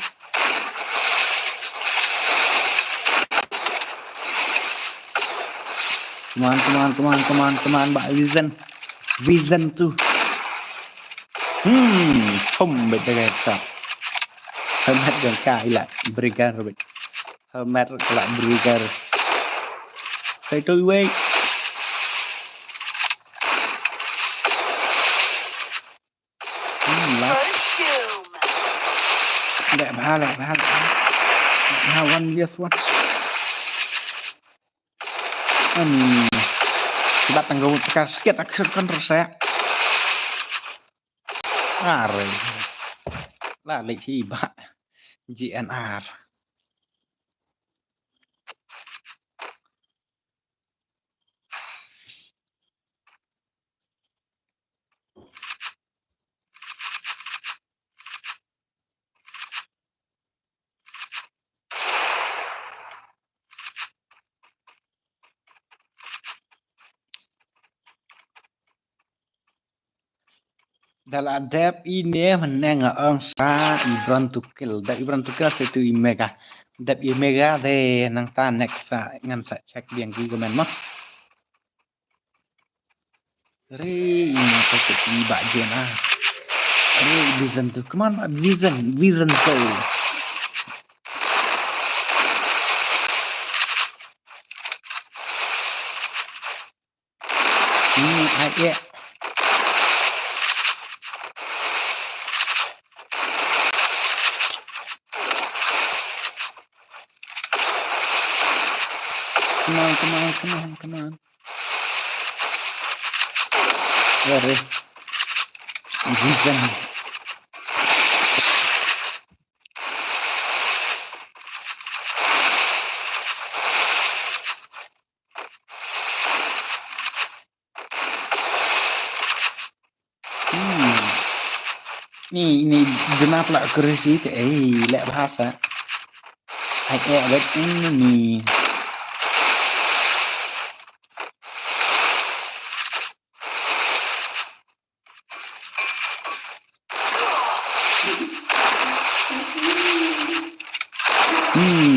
Speaker 1: Come on, Mbak Vision tuh. Không bị cái sao. Hermet gần cãi lại Brigar rồi. Hermet lại Brigar. Thấy tôi quay. Đẹp ha. One yes one. Bắt tanggung kasket akan resek. Are. Là lịch thì bạn GNR.
Speaker 4: Dalam dep ini meneng angsa Ibran Tukil. Dep Ibran Tukil situ imega. Dep imega de nang ta next ngan sa cek biang gigo men mah. Re ini pakai si bajen ah. Re vision tu. Come on, vision so. Aye. Come on. Re. Vision. Ini genap lah kursi ke lek bahasa. Aye bet ini.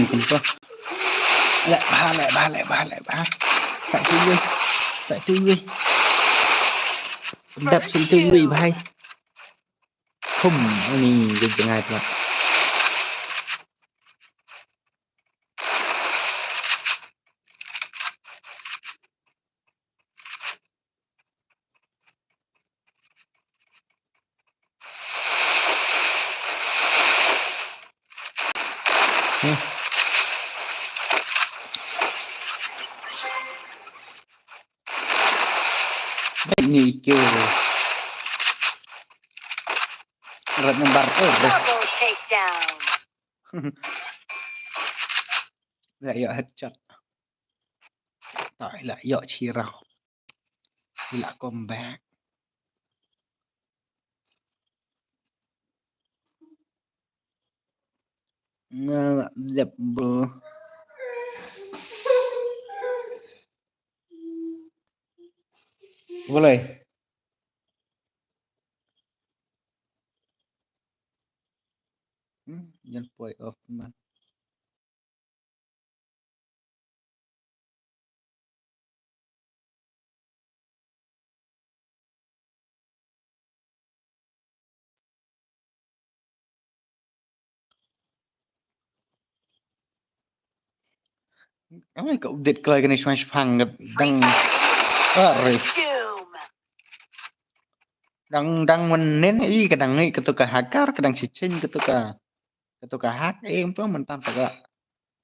Speaker 4: Kenapa? Lek bah. Sai tu gue. Đập sự tư vị vai. Không, ini jangan pula. Ini ke red nomor
Speaker 3: Double takedown.
Speaker 4: lại dọ headshot tại lại dọ chi rào lại combat đẹp bờ boleh jangan point off man. Apa kau update kalau kena smash banget dang menen kadang ni ketuka hakar kadang cicing ketuka hak tu mentan tak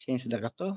Speaker 4: cing sudah kata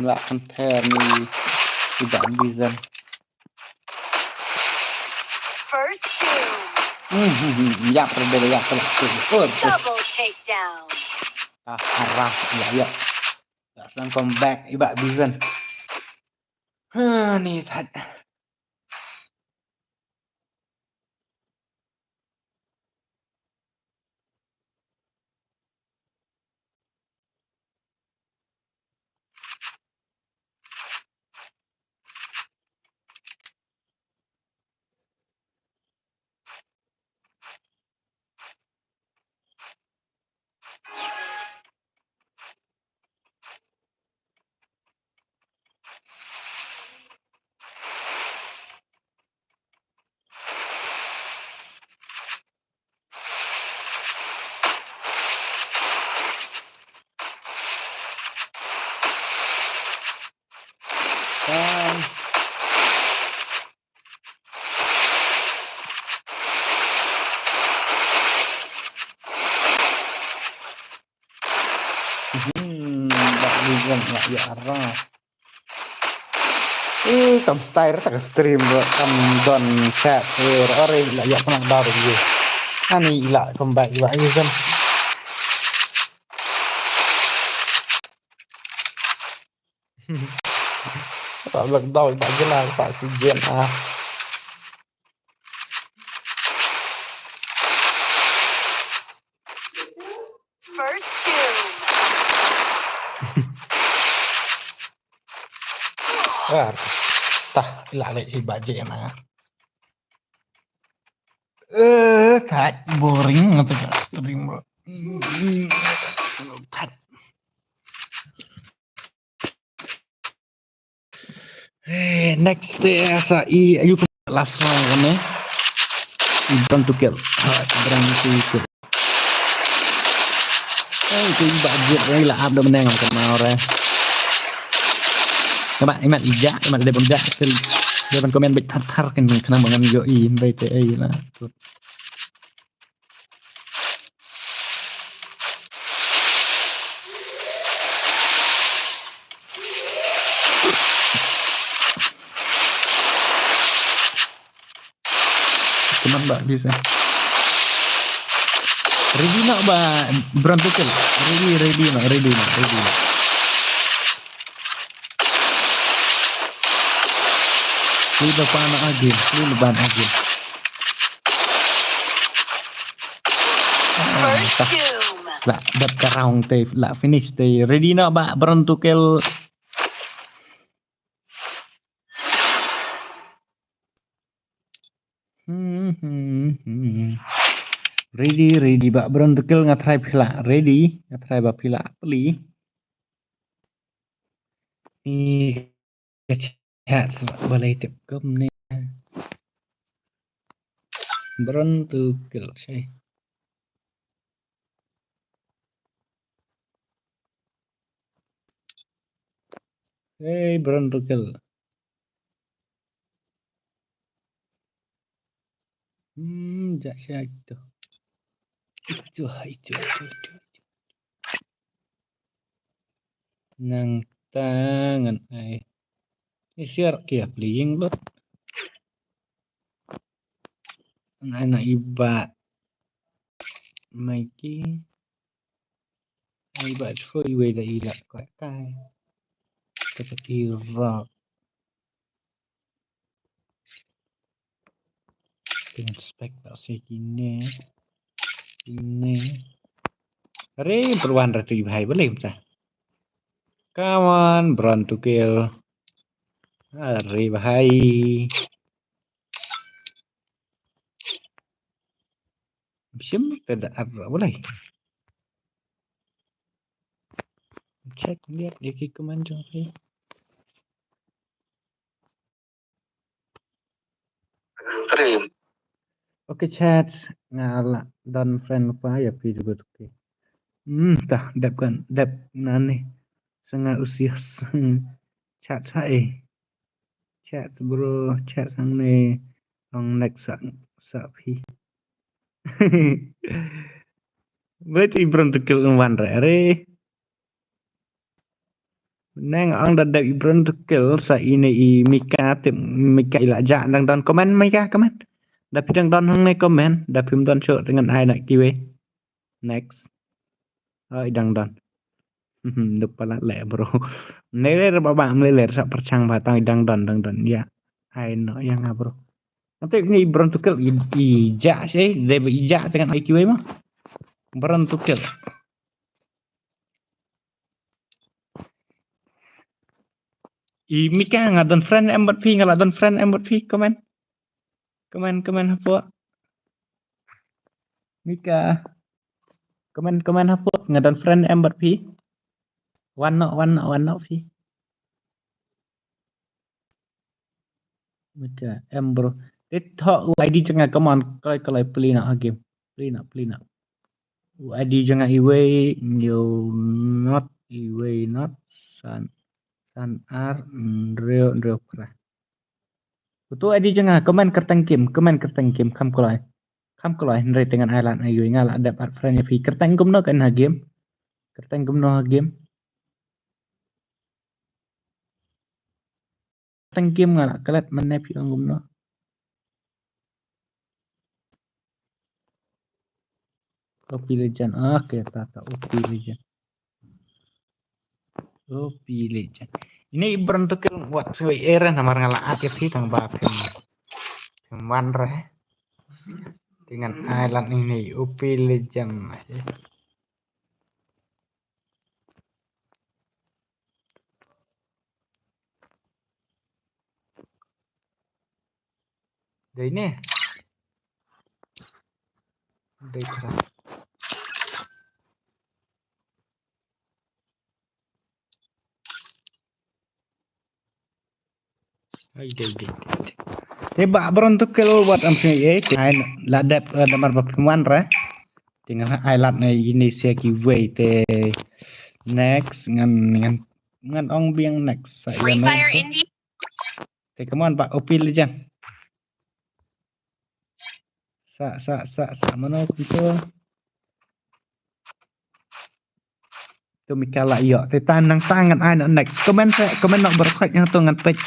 Speaker 4: nggak compare ni tidak vision
Speaker 3: First two.
Speaker 4: ya berbeda ya
Speaker 3: Double takedown.
Speaker 4: arah ya langsung comeback iba vision ni thật Bak bingung nggak ya arah. Kam style tak stream bro, kam don chat orang lah ya pernah baru je. Ani lah kembali lah ya kan. Tak tahu tak jelas tak sejen ah.
Speaker 3: First two.
Speaker 4: Wah, tah lah lagi baje na. Tak boring atau tak stream bro. Sempat. Next sa ayu last round ni. Ibran to kill. Ibran to kill. Cái budget đây là áp đâm đang còn màu ra. Các bạn imat ija, imat ada benda dia ban komen baik tar kan kena bangan yo in BTA lah. Cuman mbak bisa. Ready nak ba berantukan. Ready nak. Ini depan agil, ini depan agil.
Speaker 3: First two.
Speaker 4: Lah, dat karang teh, lah finish teh. Ready nak ba berantukan. Ready ba berantukan ngatrai pila. Ready ngatrai ba pila peli. Ni kechat boleh tip kem ni. Berantukan sih. Hey berantukan. Jak siap itu. Itu. Nang tangan ai. Ini siar kia playing lot. Anak iba. Mikey. Iba foi we da ila kai. Seperti rock. Dengan spek tak segini. Ini. Hari perubahan retrieve high boleh macam. Come on, Brown to kill. Hari bahai. Sim tidak ada boleh. Cek lihat dia ke manjung sih. Oke chat ngalah dan friend apa ya pi juga tuh. Tah dap kan dap nane sangat usia chat saya. Chat bro, chat sang ni ang next sa pi. Berarti Ibran to kill one re. Nang ang dadap Ibran to kill sa ini I Mika ilajak dan komen Mika komen. Tapi dang don hang ni komen, tapi don show dengan ai nak kiwe. Next. Oh idang don. Lupa lah le bro. Neler babang neler sa percang batang idang don ya. Ai no yang bro. Nanti ni Ibran to kill ija sih, dia ija dengan ai kiwe mah. Ibran to kill. Mika ngadon friend embot pi ngaladon friend embot pi komen. Komen apa? Mika. Komen apa? Ngadon friend embot pi. One not pi. Mika bro. Itu ID jangan come on kalau play nak game. Play nak. ID jangan iwe not san ar real pernah. Betul ID jangan komen kertang game kam kalau ratingan island ayu ngalah dapat friend fi kertang gum no kan game Kerteng gumno game. Kerteng game ngala kelet menep yang gumno. OP Legend. Oke, tata OP Legend. OP Legend. Ini berentukan buat sesuai era namar ngala akhir sih tang bapen. Teman reh. Dengan island ini OP Legend. Dari ini. Dari kerang. Ay. Tebak berontok kalau buat amsi kain ladap damar bapeman reh. Dengan island ini saya giveaway te next ngan ong biang next saya
Speaker 3: Free Fire India.
Speaker 4: te come on Pak OP Legend. Sa mana kita tu mikala yo te tanang tangan ai next komen nak berkhot yang tu ngan page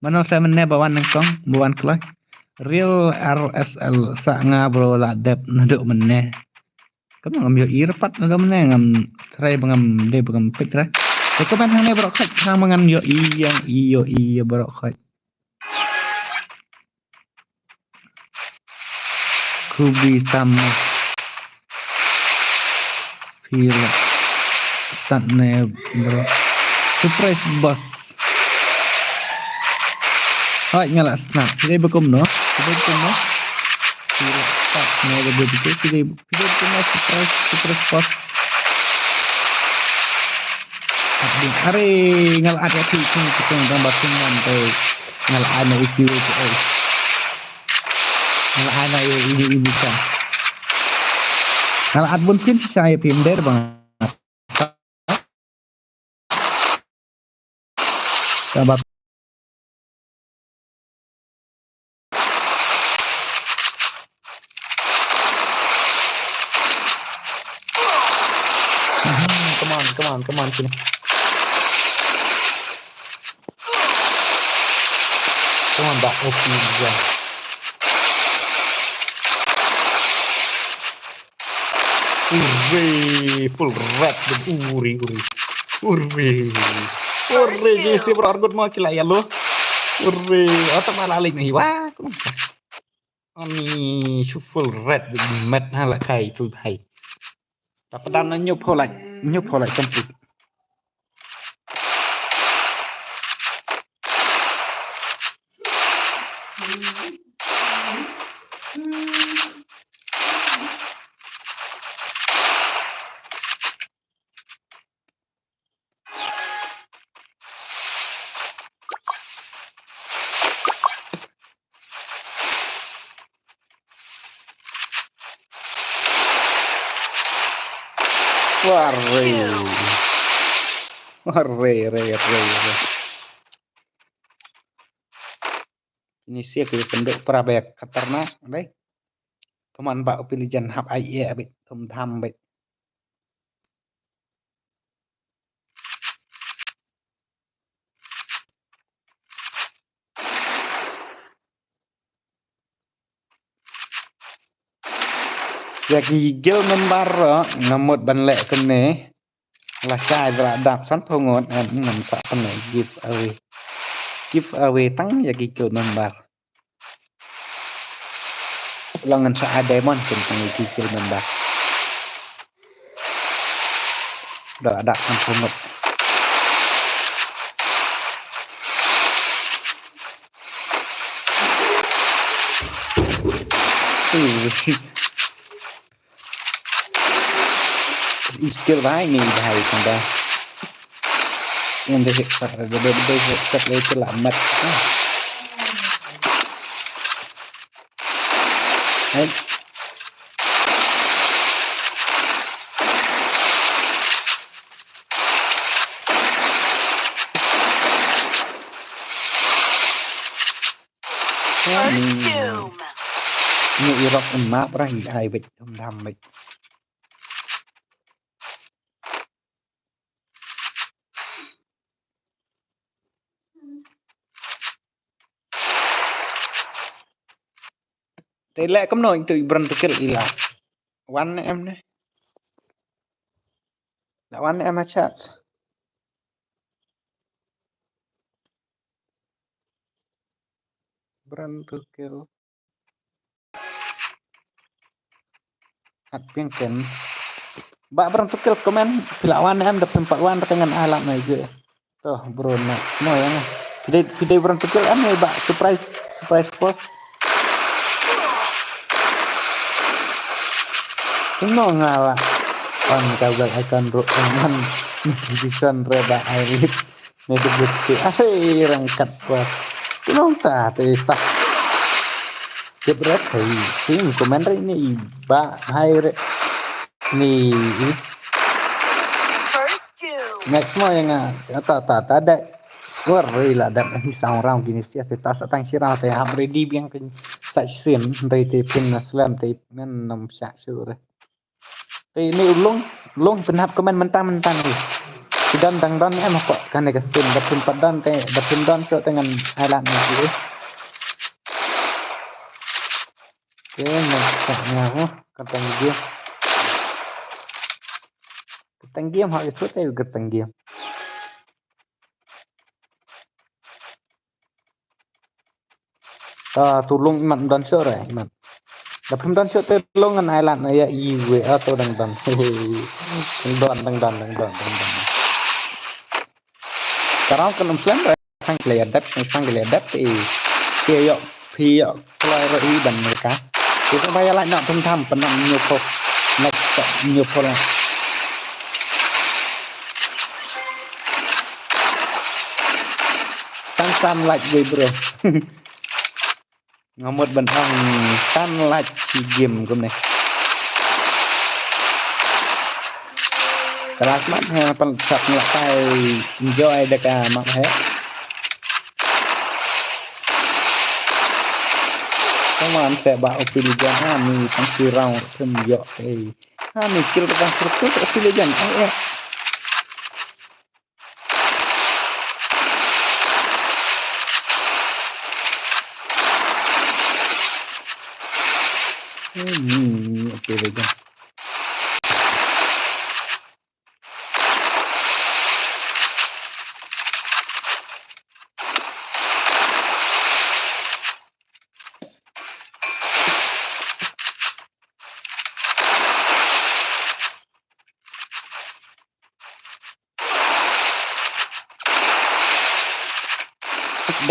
Speaker 4: mana saya mene bawan nang kong bawan kelai real RSL sa nga bro la dep naduk mene kamu ngambil irpat ngam mene ngam try bangam de bangam page ra te komen hang ne berkhot hang mangan yo iya berkhot kubi tamu feel start ne bro surprise boss hai ngala snap jadi bekum no feel start ne begitu jadi bekum surprise boss hari ngala ada kucing kita gambar dengan te ngala ana itu ngala ana ini bukan ngala ad mungkin saya pinder bang gambar come on sini come on Mbak OP ya full red uri si berargut mau kila ya lo otak malah alik nih wah ini full red met hala kai tu hai tapi dan nyup holai komplit Warre. Ini sih ke pendek prabayak katarna deh. Teman Pak pilihan hap ai abit tham bet. Jadi gil membar ngamut banlek kene la sai beradap san thongot ngam sa pene give away tang jadi gil membar langan sa diamond tentang gil membar dah ada san thongot skill vai ni bahai kanda yang deh pada set itu lambat hai ini irok emak rahi ai bet tham bet Thì lẽ cấm nổi từ bần thực kêu là one em này là one em chat bần thực kêu hạt piang ken ba bần thực kêu komen pila one em dapat 4 one dengan alam này juga tuh bro nah semua ya nah video bần thực kêu em này ba surprise post nó ngalah kabar akan roman vision reda air nih bukti rangkat kuat nó ta thì ta jebret hay sing komen ini ba hai nih
Speaker 3: First two.
Speaker 4: next mo yang ta ada war là đặt hi sang round gini sih ta sa tang sirah te ham ready biang kan sa sin dari te pin slam te men nom sa sure te ini ulung penhap komen mentang-mentang ni dan dang em kok kan ke steam dapun padan te dapun dan so dengan alat ni oke maksudnya katang dia hak itu te katang dia tulung iman dan so rồi iman dapun dan so te tulung an alat na ya iwe atau dang dan sekarang kan slam sang kelihatan thì kia yuk phi yuk keluar dari dan mereka itu bayar lại nak thâm penam nyupo next nyupo lah sam like gue bro ngamut bentang sam like si game gue nih kelas mat pencap ngelakai enjoy dekat mak he Kawan saya bawa pilihan kami tangki round kemjok kami kira depan struktur pilihan pilihan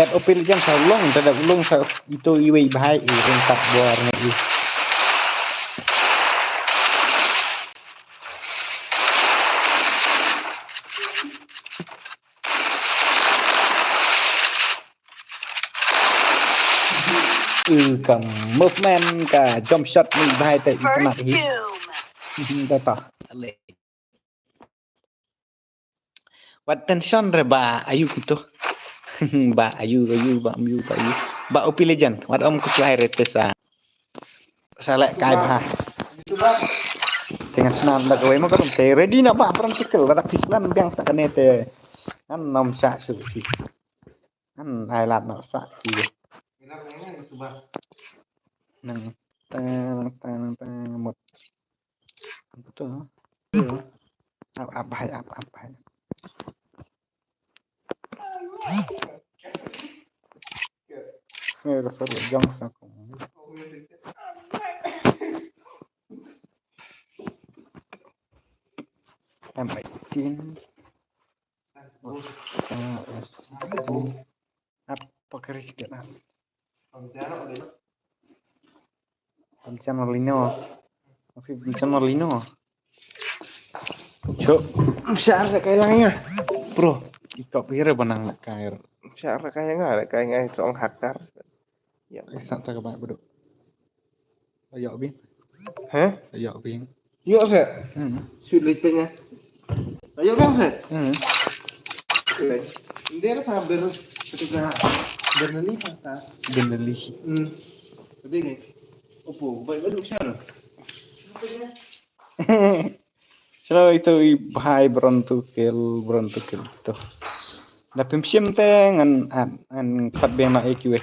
Speaker 4: dat opil jang saulong dadak ulung sa itu iwi bahai rentak buar ngai cầm movement cả jump shot ni bahai te
Speaker 3: First
Speaker 4: hi
Speaker 3: doom.
Speaker 4: ta what tension re ba ayu kuto ba ayu ba opil jang wat om ku lahir sa salek kai bah dengan senam dak we maka te ready na ba perang tikel dak pislan biang sakane te kan nom sa su kan ai lat no sa ki nang tang một betul apa saya rasa jam saku em phải chín apa kerja nak channel Lino cok besar kayak langnya bro ikut pikir benang nak kair
Speaker 2: Siya kaya nga soong hakar.
Speaker 4: ya bisa tak kebanyak bro ayok bin
Speaker 2: Hah?
Speaker 4: ayok bin
Speaker 2: Yo sa. Sulit pa niya. Ayaw lang sa. Hindi na pa pero ketika bernali pa.
Speaker 4: Generally
Speaker 2: Hindi nga. Opo, baik siya no.
Speaker 4: so itu bahai berontukil tuh na pimsim te ngan pat bema EQ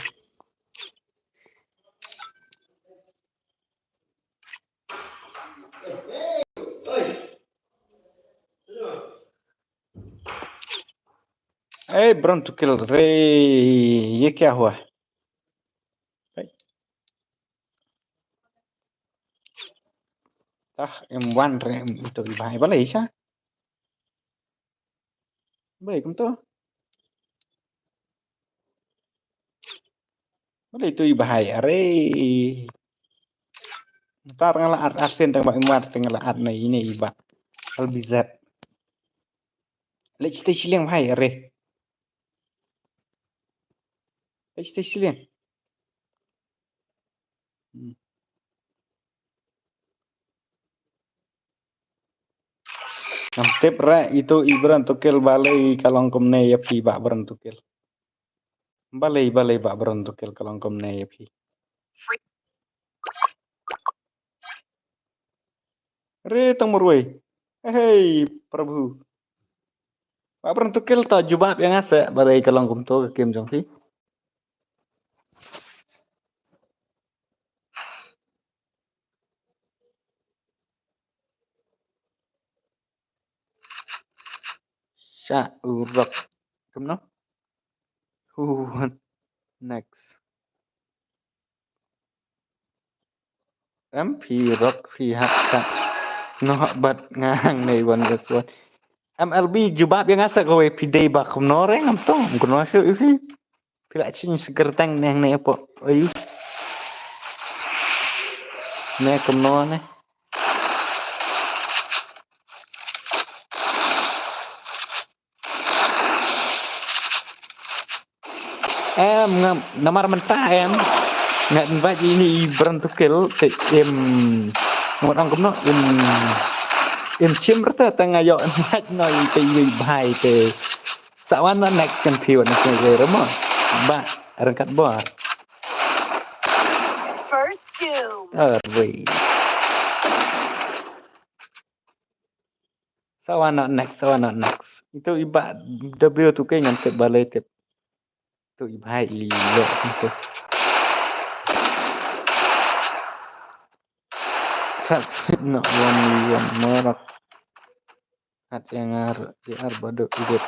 Speaker 1: ब्रन to kill रे, ये क्या हुआ? Em one रे em itu bahaya balai sa? Baik to. Balai itu bahaya re. Ntar ngalaat asin tang bak mat ngalaat na ini iba. Albizat. Lech te siling bahaya re. Lech te siling. Namtep ra itu ibran tukil balai kalong komne ya pi bak bran tukil. Balai bak bran tukil kalong komne ya pi. Re tong murwai. Hei Prabhu. Bak bran tukil ta jubab yang asa balai kalong kom to kim jong pi. Sha urak. Kum no? Next. MP rock phi hat sa. No bat ngang nei wan gaswan. MLB jubab yang asa kowe pidei bak kom no re ngam to. Ngono syu ifi. Pila chin seger tang nang ne po. Ayu. Ne kom no ne. Em ngam namar mentah em. Ngat invite ini bran tukil te em ngot ang kom no em chim rata tang ayo invite no te wi bhai te. Sawan no next champion ne ge ramo. Ba rangkat bor.
Speaker 3: First doom.
Speaker 1: Wait. Sawan no next. Itu iba W tu ke ngante balai te. Tu ibhai lo itu. That's not one merak. Hat yang di arbado idut.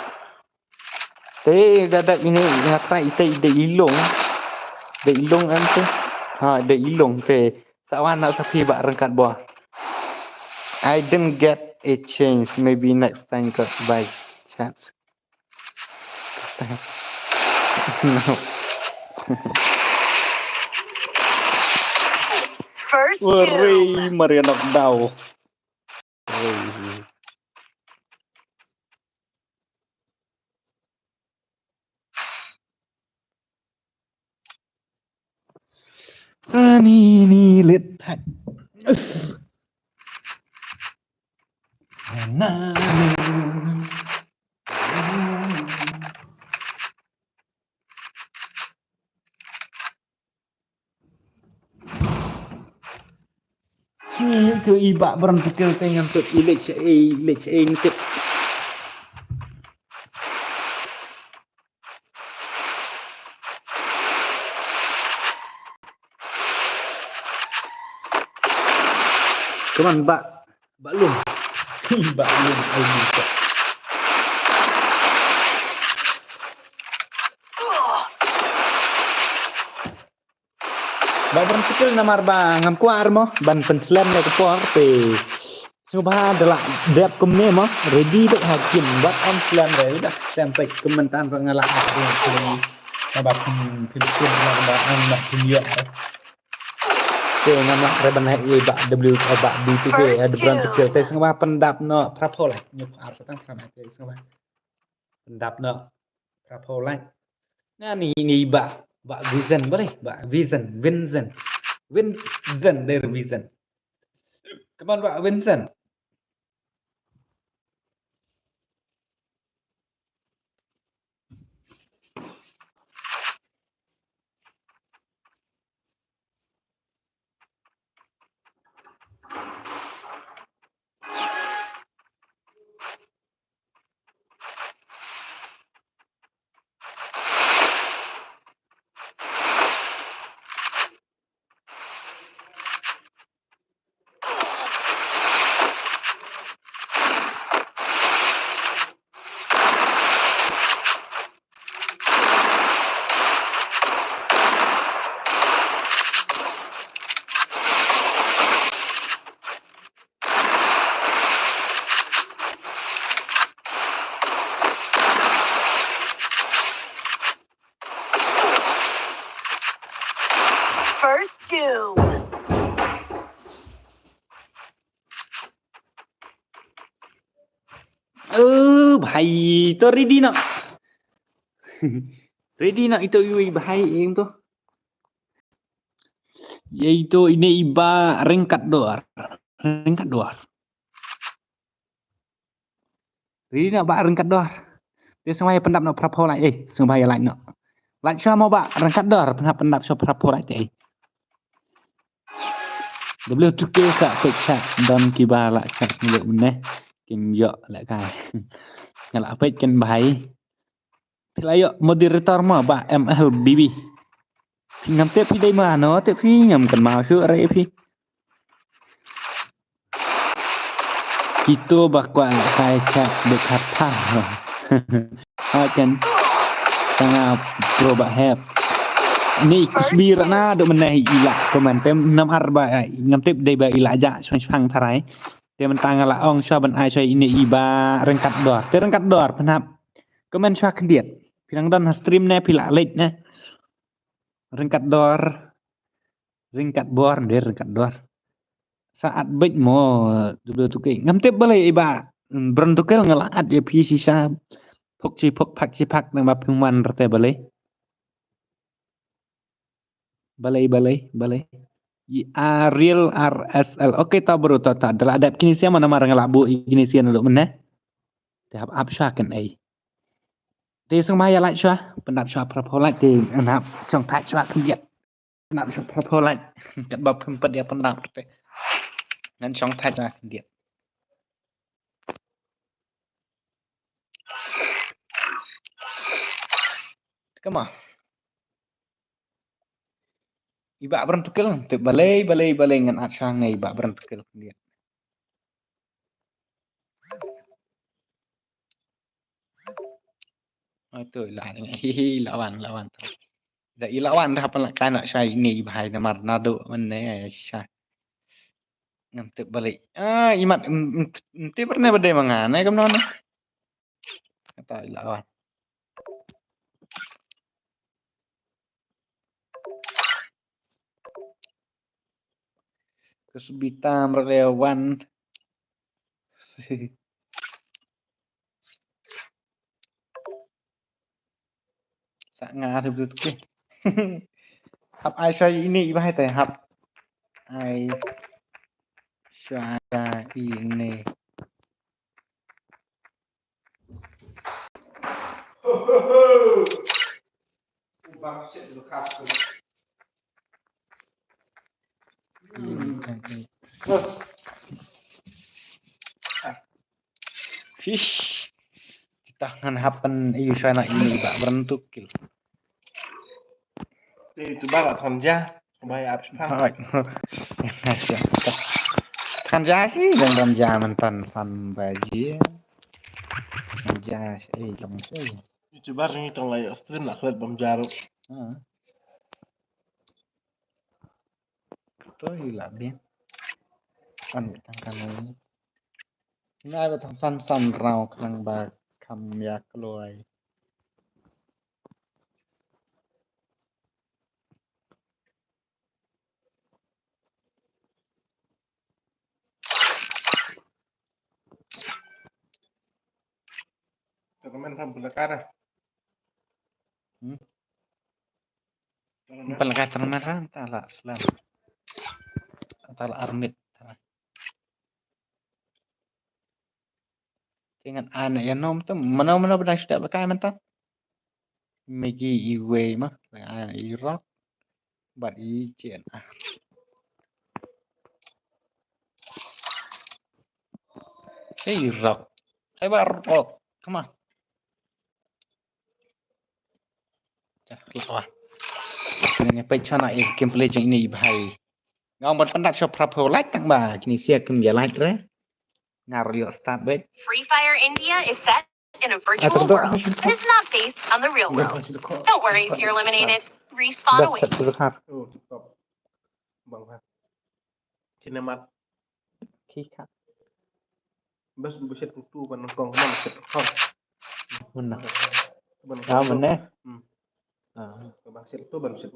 Speaker 1: Te dadak ini ngata ite ide ilong. De ilong ante. De ilong te. Sawan nak sapi bak rengkat buah. I didn't get a chance. Maybe next time got by chance. No.
Speaker 3: First
Speaker 1: Worry,
Speaker 3: doom.
Speaker 1: Mariana Daw. Ni lihat. Itu iba berang tukil tengah untuk ilik nitip. Cuman bak lum. Bak lum ai bisa. Bak berang tukil namar bang ngam kuar mo ban penslam ne kepor pe. Subha adalah dep kumne mo ready dek hakim buat on slam re dah sampai kementan pengalah aku. Sebab pilih lah nak tunjuk. Ke nama reban hai bak W bak D tu ke ada brand kecil te sengwa pendap no prapol nyuk ar setang sana ke sengwa pendap no prapol nah ni bak vision boleh bak Vincent dari Vincent kapan bak Vincent भाई तो ready nak. Ready nak itu yui bahai yang tu. Yaitu ini iba ringkat doar. Ringkat doar. Ready nak bak ringkat doar. Dia semai pendap nak prapo lại semai lại nak. Lại cho mau bak ringkat doar pendap cho prapo lại đây. W tu ke sak pecah dan kiba lại chat ngược nè. Kim yo lại kai. Ngala pet kan bahai. Pilayo moderator mah bak MLBB. Ngam tep pi dai ma no tep pi ngam kan mau sure re pi. Kita bakwa kai chat dekat ta. Kan tengah proba have. Ni kusbir na do meneh ila komen pem 6 ngam tep dai ba ila ja phang tharai. Dia mentang la ong sha ban ai choi ini iba rengkat dor. Dia rengkat dor penap. Komen sha kendiet. Pinang dan stream ne pila lek ne. Rengkat dor. Ringkat bor dia rengkat dor. Saat bej mo dulu tuke. Ngam tep balai iba. Berentukel ngelaat ya pi sisa. Pok pak cipak nang ba pengman rete balai. Balai. Real RSL. Oke ta bro ta dalam adap kini sia mana marang labu kini sia nduk meneh. Tahap abshakan ai. Te sung maya lại cho pendap cho prapo lại te nap song thai cho kendiet. Pendap cho prapo lại. Kat ba pempet dia pendap te. Ngan song thai cho kendiet. Come on. Iba berentukel te balai ngan atsang ngai iba berentukel kendiet. Oh tu lah lawan. Dah ilawan dah apa kan nak saya ini bahai namar nado mana sya. Ngam tep balik. Imat enti pernah bade mangane kam non. Kata ilawan. Kesubitan relawan. Sak nga tu tu. Hap ai saya ini bahai teh hap. Ai saya ini.
Speaker 2: Ubah set dulu kasut.
Speaker 1: Fish. Tangan happen iyo sana ini bak berentuk kil.
Speaker 2: Itu barat Hamzah. Bahaya abis
Speaker 1: Alright. Khanja sih dan Khanja mantan san baji. Khanja sih long sih.
Speaker 2: YouTuber ni tong lay stream nak lihat bom jarum.
Speaker 1: Tôi là biết. Còn thằng này. Ngay vào thằng san rau khang ba kham yak loi.
Speaker 2: Teman ram belakara.
Speaker 1: Pelakar termerah tala selam. Tala armit. Dengan anak yang nom tu mana benar sudah pakai mentah. Megi iwe mah, anak Iraq, bat ijen ah. Iraq, hebat rock, come on. Cah lawan. Dengan pecah nak gameplay macam ini bahai. Ngau buat pendak shop prapo like tang ba, kini sia kem ya like re. Ngario start bet.
Speaker 3: Free Fire India is set in a virtual world and is not based on the real world. Don't worry if you're eliminated. Respawn awaits.
Speaker 2: Oh, stop. Bang ha. Cinemat.
Speaker 1: Kikat.
Speaker 2: Bas buset tutu ban kong man set kong.
Speaker 1: Mana? Ah, mana?
Speaker 2: Bang set tu ban set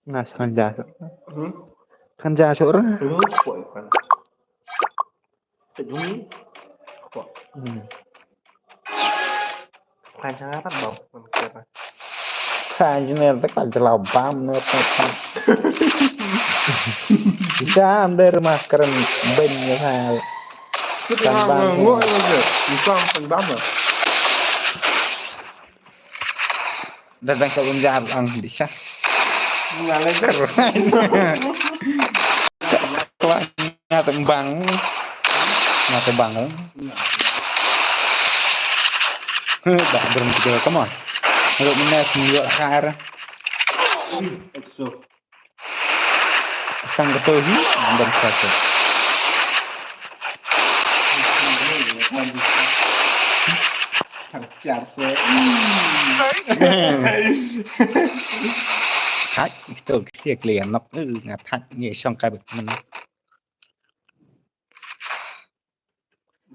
Speaker 1: Nas Khanja. Khanja chỗ đó.
Speaker 2: Koi kan. Bumi. Kok panjang apa bang? Kenapa?
Speaker 1: Hanya nanti kan jelabam nanti. Bisa ambil makeran bennya hal.
Speaker 2: Kan bang, ngồi rồi. Bisa bang mà.
Speaker 4: Datang ke penjara ang bisa.
Speaker 2: Ngalah terus.
Speaker 4: Kalau ngata bang, ngata bang. Dah berhenti ke come on. Untuk menes minggu akhir.
Speaker 2: So.
Speaker 4: Sang ketohi dan kata.
Speaker 2: Chạm xe.
Speaker 3: First,
Speaker 4: Thách itu sia klien nóc ngạt thách nhẹ xong cái bực mình.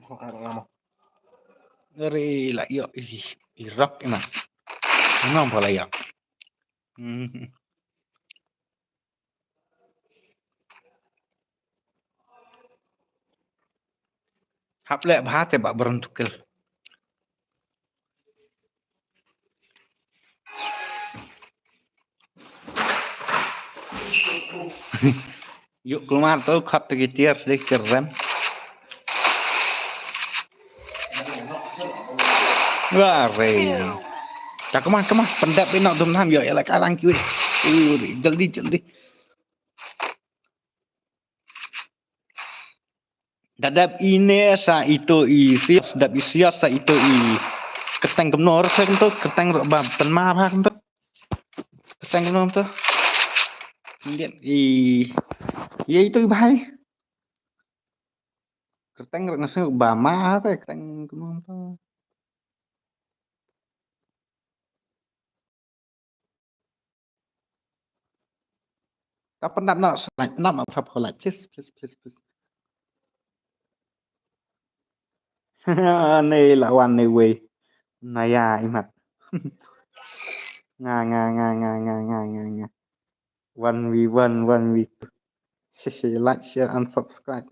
Speaker 2: Không cần lắm.
Speaker 4: Ngeri lại yo rock mà. Ngon pula ya. Hap le bahas ya Pak berentukil. Yuk keluar tuh kat gitar sedikit rem. Wah, re. Cak kemana? Pendap ini nak dum tham yo ya sekarang kiwi. Jaldi. Dadap ini sa itu sias dadap sias sa itu keteng kemnor sa kentu keteng bab tenma apa kentu. Keteng kemnor tu. Kemudian ya itu bahai. Keteng ngasih Obama tu keteng kemnor tu. Kapan nak select nak apa like please. Này lawan nih weh. Naya imat. Nga. 1v1. Like, share, and subscribe.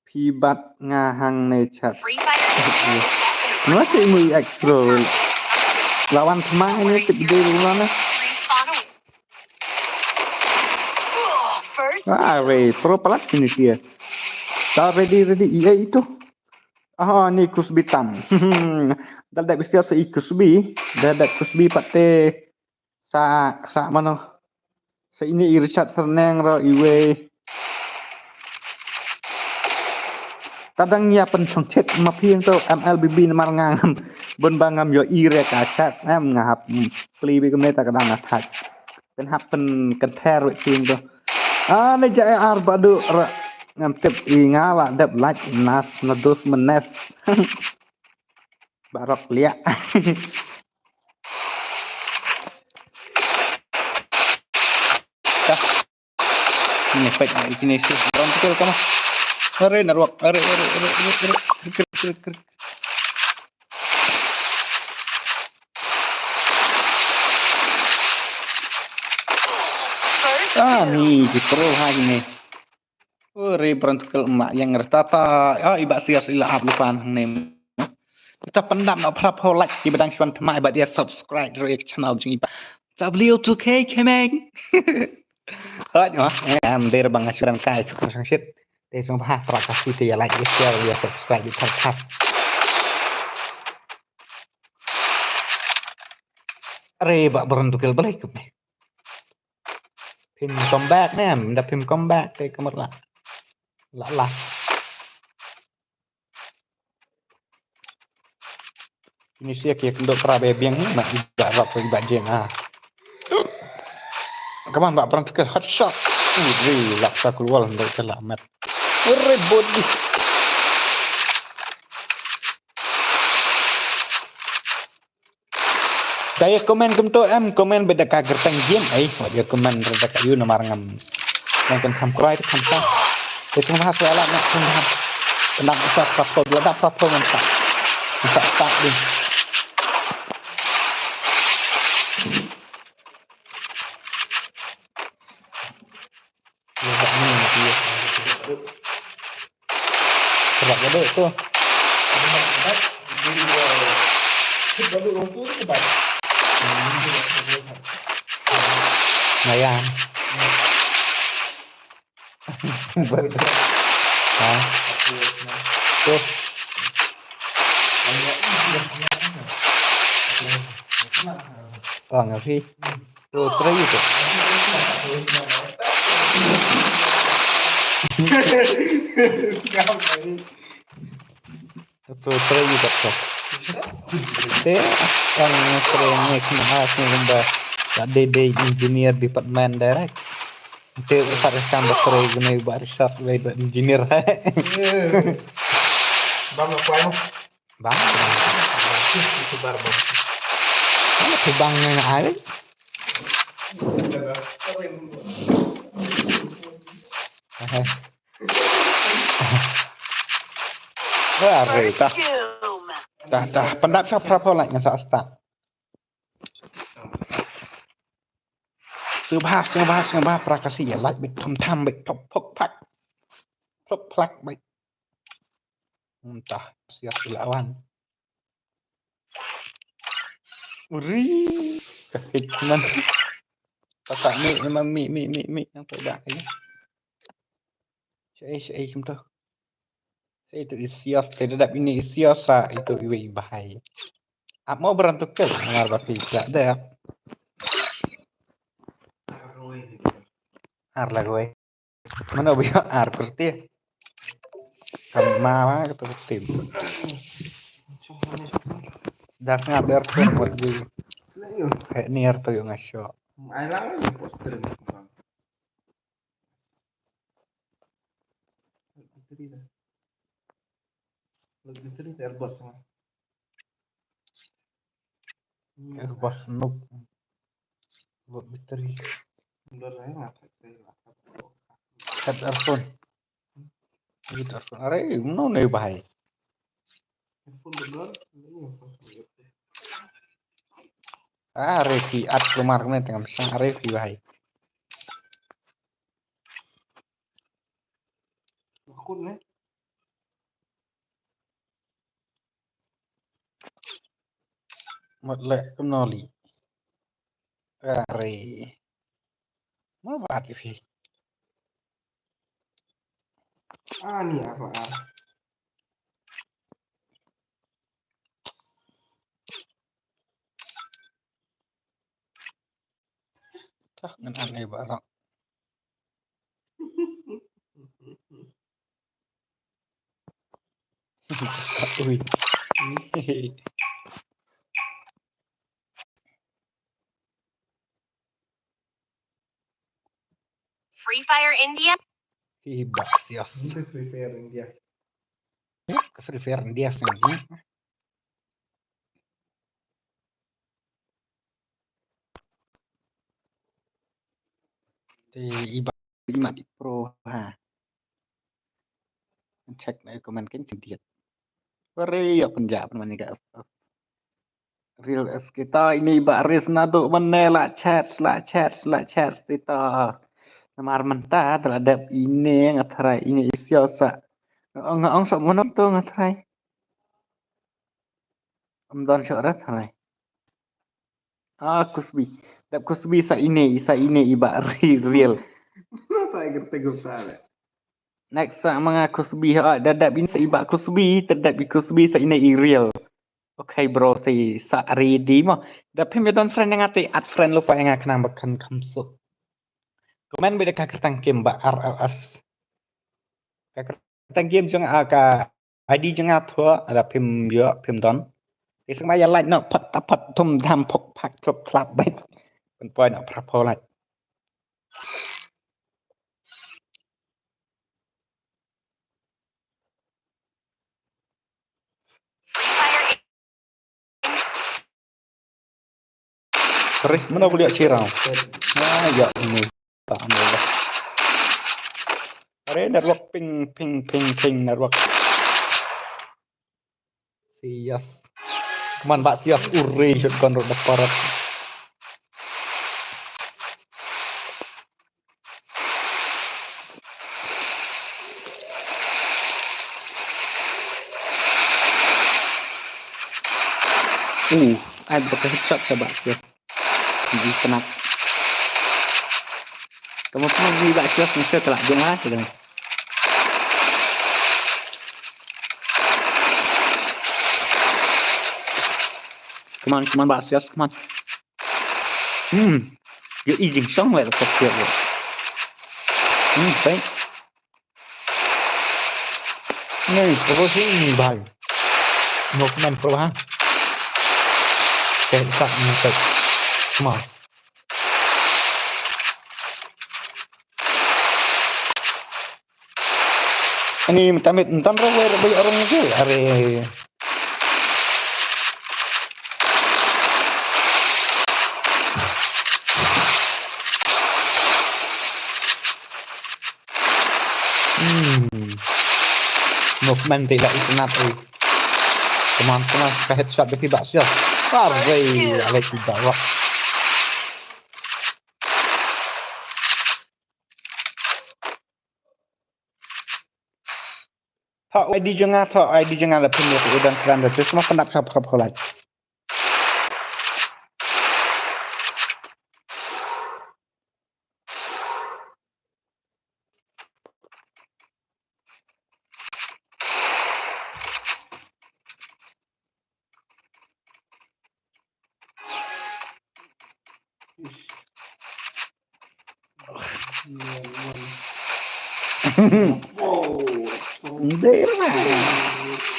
Speaker 4: Pibat ngahang nih chat.
Speaker 3: Free Fire India is set in a
Speaker 4: Masih
Speaker 3: virtual
Speaker 4: mui
Speaker 3: world.
Speaker 4: extra. Lawan teman ini gede dulu nih.
Speaker 3: Respawn awaits. First,
Speaker 4: Wah, weh, pro pelat ini sih ya. Dah ready. Iya itu. Ah, ni kusbi tam. Dadak bisa sa kusbi. Dadak kusbi pate sa mana. Sa ini irsyad serneng ro iwe. Tadang nya pen songchet ma phieng to MLBB namar ngam. Bon bangam yo ire ka chat em ngap. Pli bi kemne ta kadang attack. Pen hap pen kanter we phieng to. Ah, ni ja ar badu ra ngam tep ngala dap like nas nados menes. Barok lia. Dah. Ini pek ini sih. Orang kecil kamu. Are naruak. Are.
Speaker 3: first,
Speaker 4: Nih, pro lagi nih. Ore berantukal emak yang ngertata. Ibak sias ilah lupan nem. Kita pendam nak prap like di bedang cuan temai ibak dia subscribe dari channel jeng ibak. W2K kemeng. Ambil bang asuran kai kurang shit. Dia sung bah prakasi dia like dia share dia subscribe di tap. Are ibak berantukal balik ke. Pin comeback nem, dah pin comeback ke kamar lah. Lah. Ini sih kia kendok kerabe biang ni nak juga rap ibak jeng Kamu mbak perang ke hot shot. Laksa keluar untuk selamat. Body. Daya komen kemto komen beda kager teng game dia komen beda kayu nomor ngam. Yang kan kam krai kam sa. Itu mah soalan nak sungguh. Tenang usah prapol belada prapol mentak. Tak di. Kerak gede tuh.
Speaker 2: Baru orang tua tu kebat.
Speaker 4: Lumayan. Betul. Hah? Tuh. Oh, nggak sih? Tuh, terus itu. Tuh, terus juga tuh. Teh, yang seringnya kemahasnya lomba. Dede engineer department direct. Itu harus tambah sering gini barishot wede engineer.
Speaker 2: Bang apa yang?
Speaker 4: Bang.
Speaker 2: Itu barbar.
Speaker 4: Mana tuh bangnya nggak ada? Wah, reta. Dah. Pendak siapa berapa lagi yang saya start? Sebah prakasi ya, like bit thom bit top pok pak, top plak bit. Entah siap dilawan. Uri, sakit man. Pasak mi yang tidak ini. Saya kita. Saya itu isias, tidak ini isiasa itu iwi bahaya. Apa mau berantuk ke? Dengar bapi tidak ada. Ar lah gue. Mana biar ar berarti. Kama gitu tim. Dah ngabar tuh buat gue. Kayak niar tuh yang ngasyo.
Speaker 2: Ai lang ni poster ni. Lebih cerita Airbus.
Speaker 4: Bos nuk buat bateri.
Speaker 2: Benar saya ngapa saya
Speaker 4: Head earphone. Gitu earphone. Are mana nih bahaya.
Speaker 2: pun benar ini
Speaker 4: Revi at keluar kemana tengah besar revi bahaya.
Speaker 2: akun ni
Speaker 4: Một lệ cũng nò lì. Are. Mana buat revi.
Speaker 2: ni apa
Speaker 4: Tah ngan aneh barang. Ui.
Speaker 3: Free Fire India.
Speaker 4: Hibah sias.
Speaker 2: itu free fire dia
Speaker 4: Ke free fire dia sendiri. Di ibah 5 di pro ha. Cek na komen kan dia. Pare ya penjak mana ka. Real es kita ini baris nado menela chat kita. Namar mentah terhadap ini ngatrai ini isiosa. Ngong sok monok tuh ngatrai. Don syorat hai. Kusbi. Dap kusbi sa ini iba real.
Speaker 2: saya gerta
Speaker 4: Next sa mga kusbi dadap ini sa iba kusbi, terdap kusbi sa ini real. Okay bro, sa ready mo. Dapim ya don friend yang ati at friend lupa yang akan nambakan kamso. Komen beda kaketang game ba RLS. Kaketang game jeng ka ID jeng atua ada pim yo pim don. Iseng maya like no pat tum dam pok pak top club baik. Pen poin nak prapo like.
Speaker 3: Free Fire
Speaker 4: Terus mana boleh sirau. Nah, ya ini. Tak ada. Are network ping network. Sias. Kuman bak sias uri shotgun rod parat.
Speaker 1: Ada pakai headshot coba sih. Di kena. Kamu pun di bakso mesti kelak dia lah gitu. Come on, bakso, come on. Yo izin xong lại là cột tiệt rồi. Đấy.
Speaker 4: Nih, terus ini bang. Movement perubahan. Kayak tak ngetek. Come on. Ini entam rawe banyak orang itu hari movement tidak ikenat teman-teman ke headshot di bakso parway ale tidak wah thọ ID jangan lebih mirip dan keren itu semua pendak sab kolaj
Speaker 1: Đây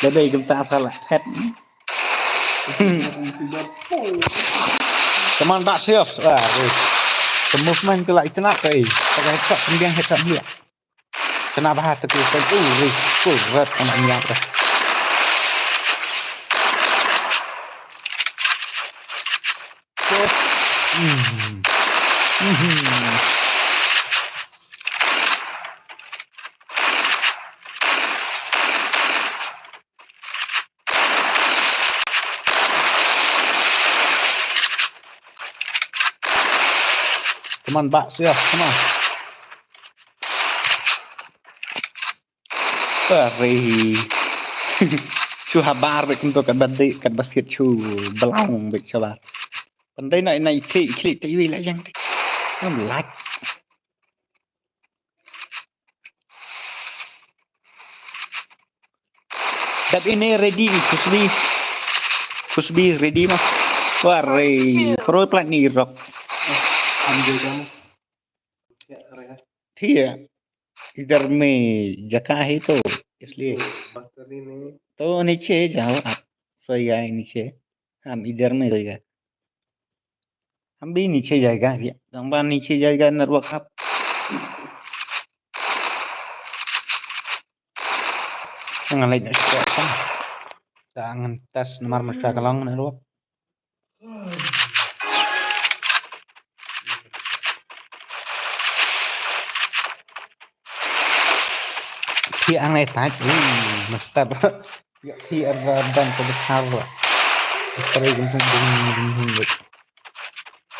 Speaker 1: là đây chúng ta phải là hết.
Speaker 4: teman bakso the movement ke like kena kai pakai headshot kemudian headshot dia kena bahas tu full red sama niat teman bakso come on
Speaker 1: Pari. Chu habar vậy chúng tôi cần bật đi cần bật siết chu belong vậy cho bạn. Còn đây này thị TV lại chăng? Nó lạnh. That ini ready Kusbi ready mah. Pari. Pro plan ni rock.
Speaker 2: Ambil kamu. Ya, rehat.
Speaker 1: Iya. इधर में जगह है तो इसलिए
Speaker 2: Master ini.
Speaker 1: तो नीचे जाओ आप सोएगा नीचे हम इधर में सोएगा हम भी नीचे जाएगा हम नीचे जाएगा नरवा आप
Speaker 4: jangan like jangan tes nomor mereka kalong nero thi ăn này tái mesti ya thi ada dan kebetar terus dengan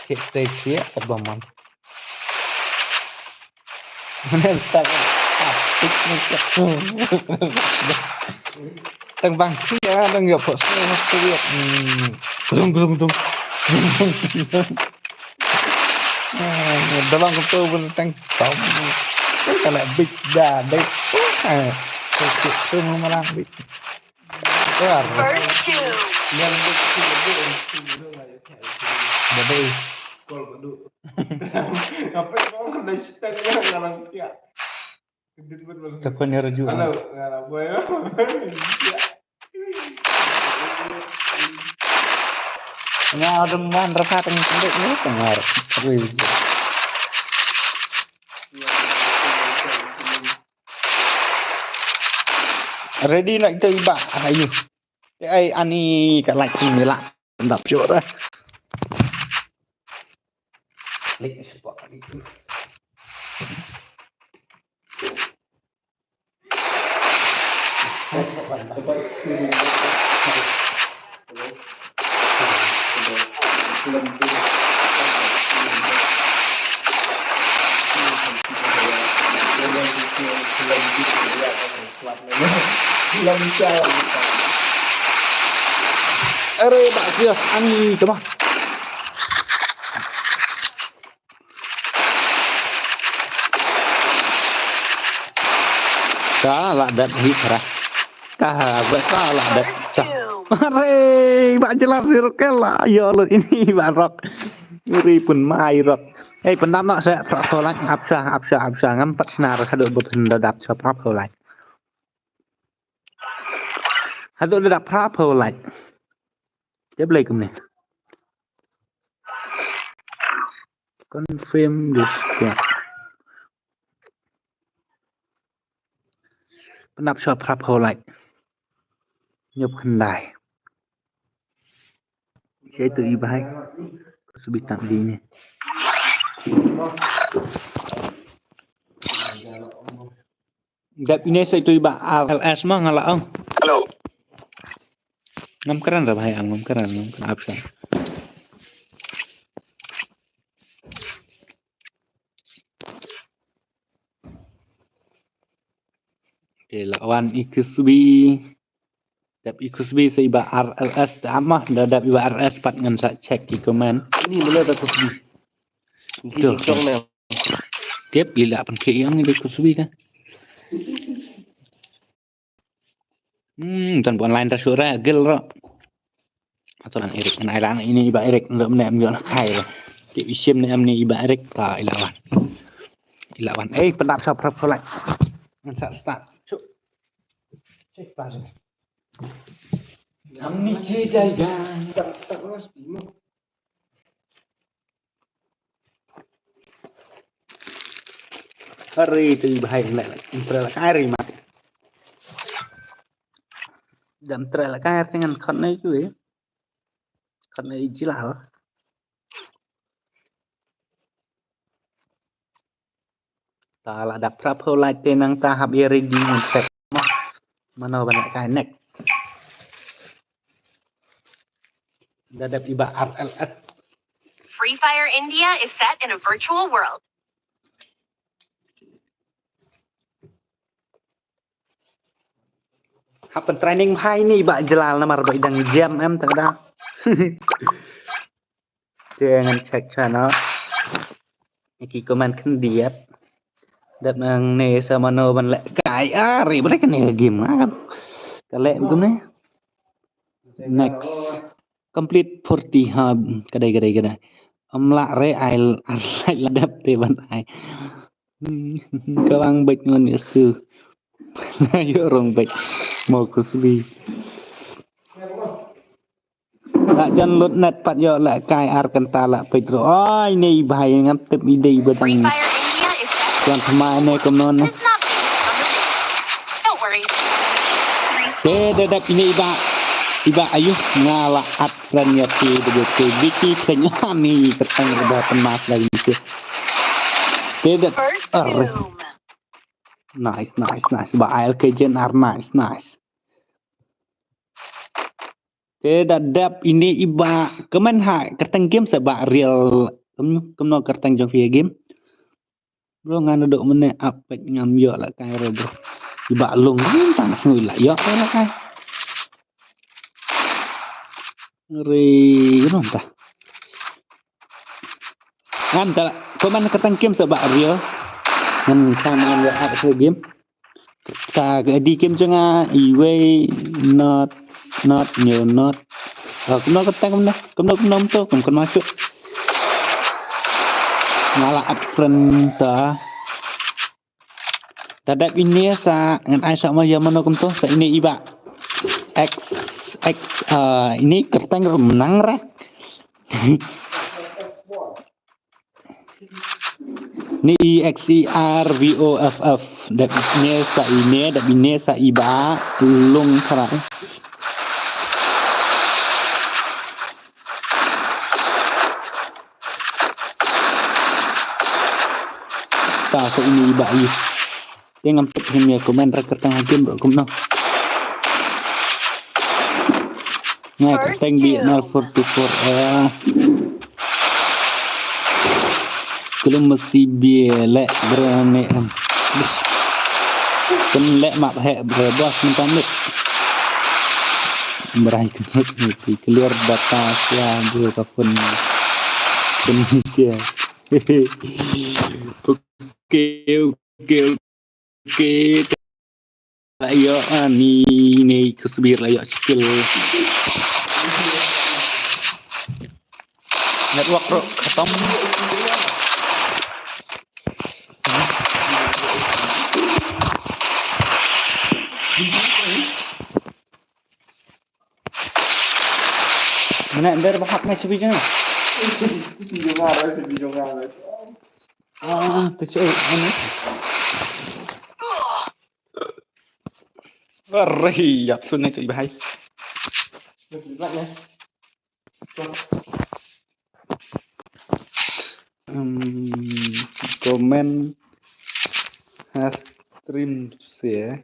Speaker 4: hit stage dia terbangun mana mesti tik teng bang ya teng yo bos lihat gulung dalam ketua pun teng tahu kalau big dah big itu malah big
Speaker 3: First two.
Speaker 2: Yang itu
Speaker 4: jadi
Speaker 2: Kol badu. Apa kau kena setengah ngarang kia. Kedit betul.
Speaker 4: tekun ya rujuk
Speaker 2: Halo, ngarang boy.
Speaker 4: nya ada man rapat yang pendek ni tengar terus
Speaker 1: ready lại chơi bạn ayo cái anh đi cả lại thì lại đập chỗ đó lịch sport Pak Sios ani coba. Kalah dat hitra. Kalah dat.
Speaker 3: First two.
Speaker 1: Mare, Pak jelas sirkel lah. Ya Allah ini Pak Rock. Ngeri pun mai Rock. Pendam nak saya persoalan absa ngampat senar kaduk berpendadap sebab persoalan. Haduk dadap persoalan. Dia boleh ke ni? Confirm this. Pendap sebab persoalan. Nhập khăn đài. Sẽ tự ý bài. Có sự bị tạm đi nè. Gặp ini saya tu iba LS mah ngalah ang.
Speaker 2: Halo.
Speaker 1: Ngam keren dah bahaya ngam keren apa? Okay, lawan Ikusbi. Dap Ikusbi saya iba RLS amah dah dap iba RLS pat ngan sak cek di komen.
Speaker 2: Ini mana tak Kusbi?
Speaker 1: Betul. Dia bila pen ke yang di Kusbi kan. Tan buat online rasura gel ro. Aturan Erik nai lang ini iba Erik ndak menem yo nak kai lo. Di isim ni amni iba Erik ta ilawan. Ilawan pendap sa prap kolak. Ngan sak start. Cuk. Cek pas. Amni cejayan.
Speaker 2: Tak mas bimo.
Speaker 1: Hari tu bahaya nak intral kai mat. Dam trail kai dengan khon này chứ ấy. Khon này chỉ là ta là đập travel light tên năng ta hab ready mình check mana banyak kai next. Dah đập iba RLS.
Speaker 3: Free Fire India is set in a virtual world.
Speaker 1: Happen training hai ni bak jelal nama rebak idang jam em tak ada. Jangan cek channel. Iki komen kan diet. Dat nang ne sama no ban lek kai ari boleh kan ne game kan. Kalek betul ne. Next. Complete 40 hub kadai. Amla re ail ladap te ban ai. Kalang baik ngon yesu. Ayo orang baik. Mau Kusbi. Nak jan lut net pat yo la kai ar kenta la Pedro. Oi ni bahaya ngam tep ide
Speaker 3: Free
Speaker 1: badang.
Speaker 3: Fire India is set in
Speaker 1: Tuan themai ne komnon.
Speaker 3: and it's not based on the real. Don't worry.
Speaker 1: Ke dadap ini iba ayuh ngala at friend ya ti begitu Vicky kenya ni ketang dah pemas lagi tu. Ke dat
Speaker 3: First two.
Speaker 1: nice. Ba ail kejen ar nice. Ke dadap ini iba kemen ha ketang game sebab real kemno ketang jong via game. Bro nganu dok mene apek ngam yo la kai bro. Iba long tang sngui la yo la kai. Ngeri ron ta. Kan ta komen ketang game sebab real. Ngan sama yo ap game. Ta di game jonga iwe not new not. Kemno ketang kemno to kem masuk. Ngala at friend ta. Dadap ini sa ngan ai sama ya mano kem to sa ini iba. X ini kertang menang rek. Ni XER VOFF dap ini sa iba lung kara. Ta sa ini iba i. Dia ngampet him ya komen rek kertang game bro kum no. Nah, kertang BNL44 Belum mesti bielek berani Kan lek mak hek berbos minta mik.
Speaker 4: Berai kenut niti clear data ya bu kapun kia. Oke oke oke. Ayo ni kusbir ayo skill. Network bro khatam. Mana ender bahak mai sebi jang.
Speaker 2: Video ngarai.
Speaker 4: Tu cai anu. Arrei, ya sun itu bahai.
Speaker 2: Lebih banyak ya.
Speaker 4: Komen stream ya.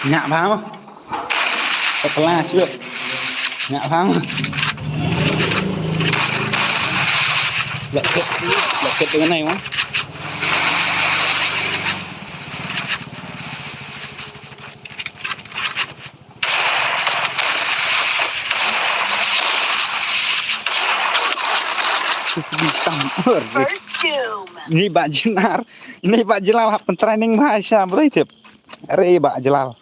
Speaker 4: Nhạc pháo thật là chưa nhạc pháo lệ kết cái này quá
Speaker 3: First doom.
Speaker 4: ini Pak Jenar ini Pak Jelal training bahasa berarti Re Pak Jelal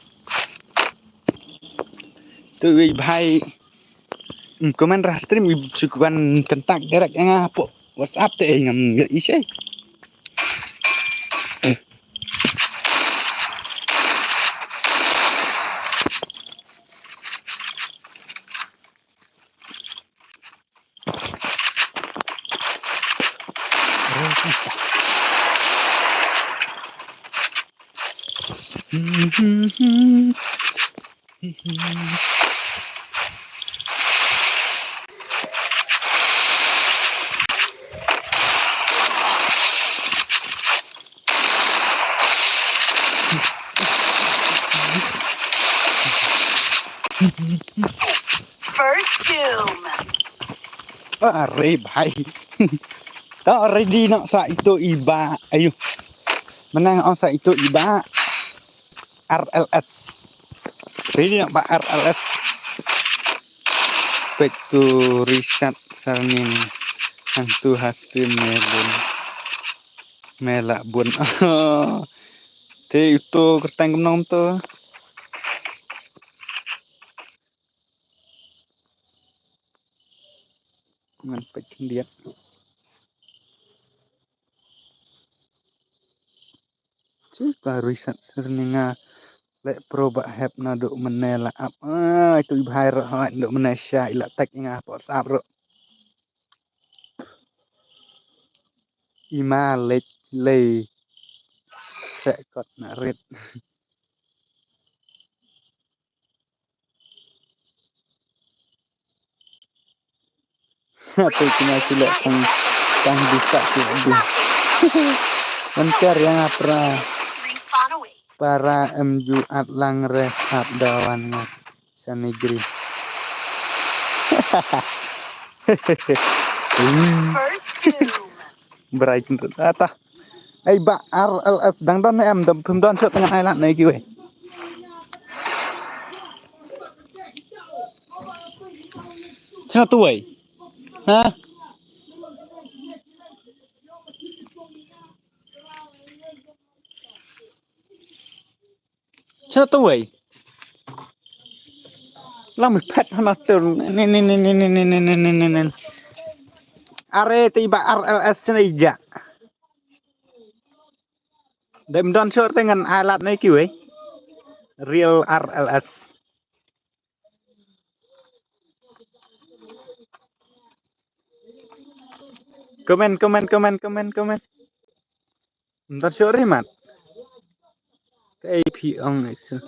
Speaker 4: tuh bahai komen stream sukuan kontak direct yang apa WhatsApp teh ngam nggak isi
Speaker 3: First doom.
Speaker 4: Re bahai tak ready nak sa itu iba ayo menang on sa itu iba RLS ready nak Pak RLS back to reset sarning hantu hastim melak bun te itu kertang kemenong tu man pekin dia Cita reset sarninga lek pro bak hep na duk menela up itu ibhai ro hak duk menesya ila tek ngah WhatsApp ro ima lek le sek kot nak red apa kena silap tang bisa tu mencari yang apa
Speaker 3: Respawn awaits.
Speaker 4: para MU atlang rehab dawan sanegri
Speaker 3: First doom.
Speaker 4: berai kentut atah ba RLS dang don em dam phum don sot tengah island này kêu Sao tuổi ha Sao tuổi Lang mi pet hana tur nen are tiba RLS này ja dem don sot dengan alat này kêu real RLS Komen. Ntar sore mat. AP on Excel.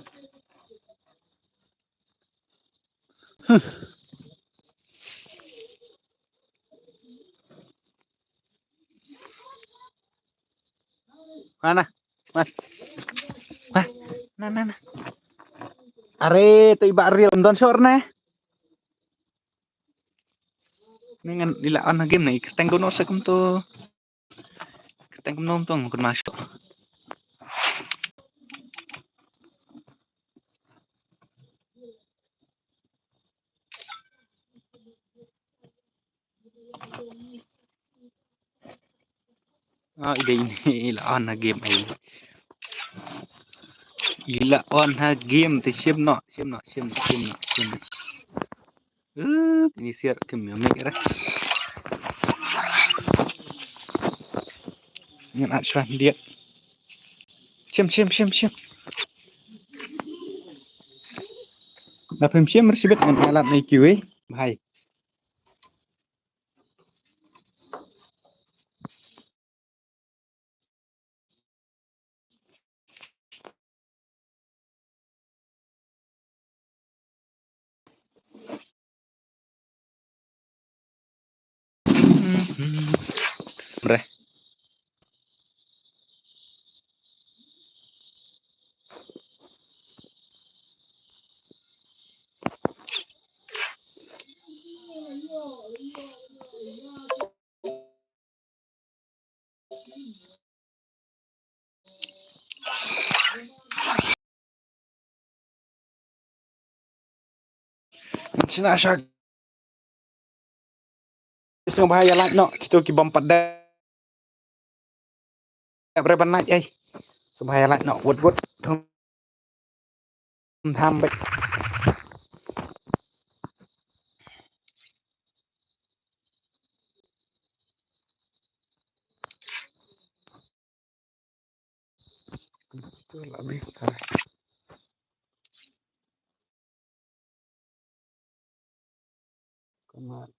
Speaker 4: Mana? Mas. Wah, nah. Are tiba real don sore ne. Dengan dilaan game nih, keteng kono sekum tuh. Keteng kono tuh ngukun masuk. Ah, ide ini ilaan game ay. Ilaan game te siap no. Ini siar game make ra. Ngan asal dia. Siap. Napem siap mersibet ngan alat naik kiwe. Bahai. Bre. Sina asal. Iseng bahaya lah no. Kita ki bom pada. Berapa naik ay. Sebahaya lah no. Wut. Tham bạch. Itu lebih parah. Kemat.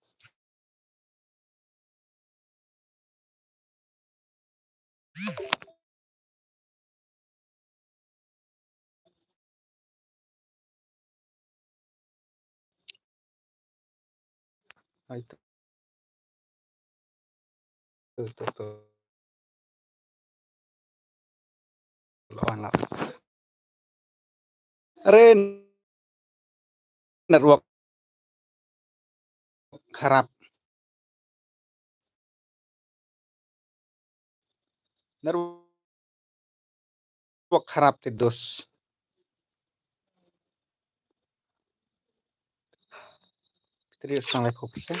Speaker 4: Itu. Tuh. Lawan lah. Ren. Network. Harap. Network harap tidos. Serius sampai fokus ya.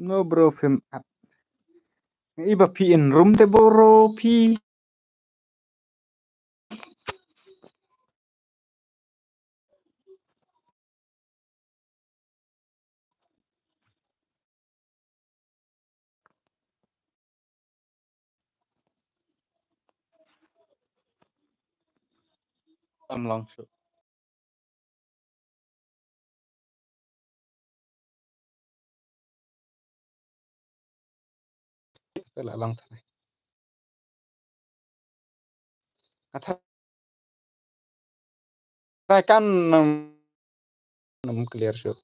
Speaker 4: No bro film up. Iba pi in room te boro pi. Langsung. Kala lang tanay. At kan nam clear show.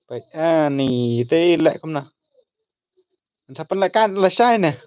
Speaker 4: Baik, nih, te lek kom na. Sa pan lại can là sai nè.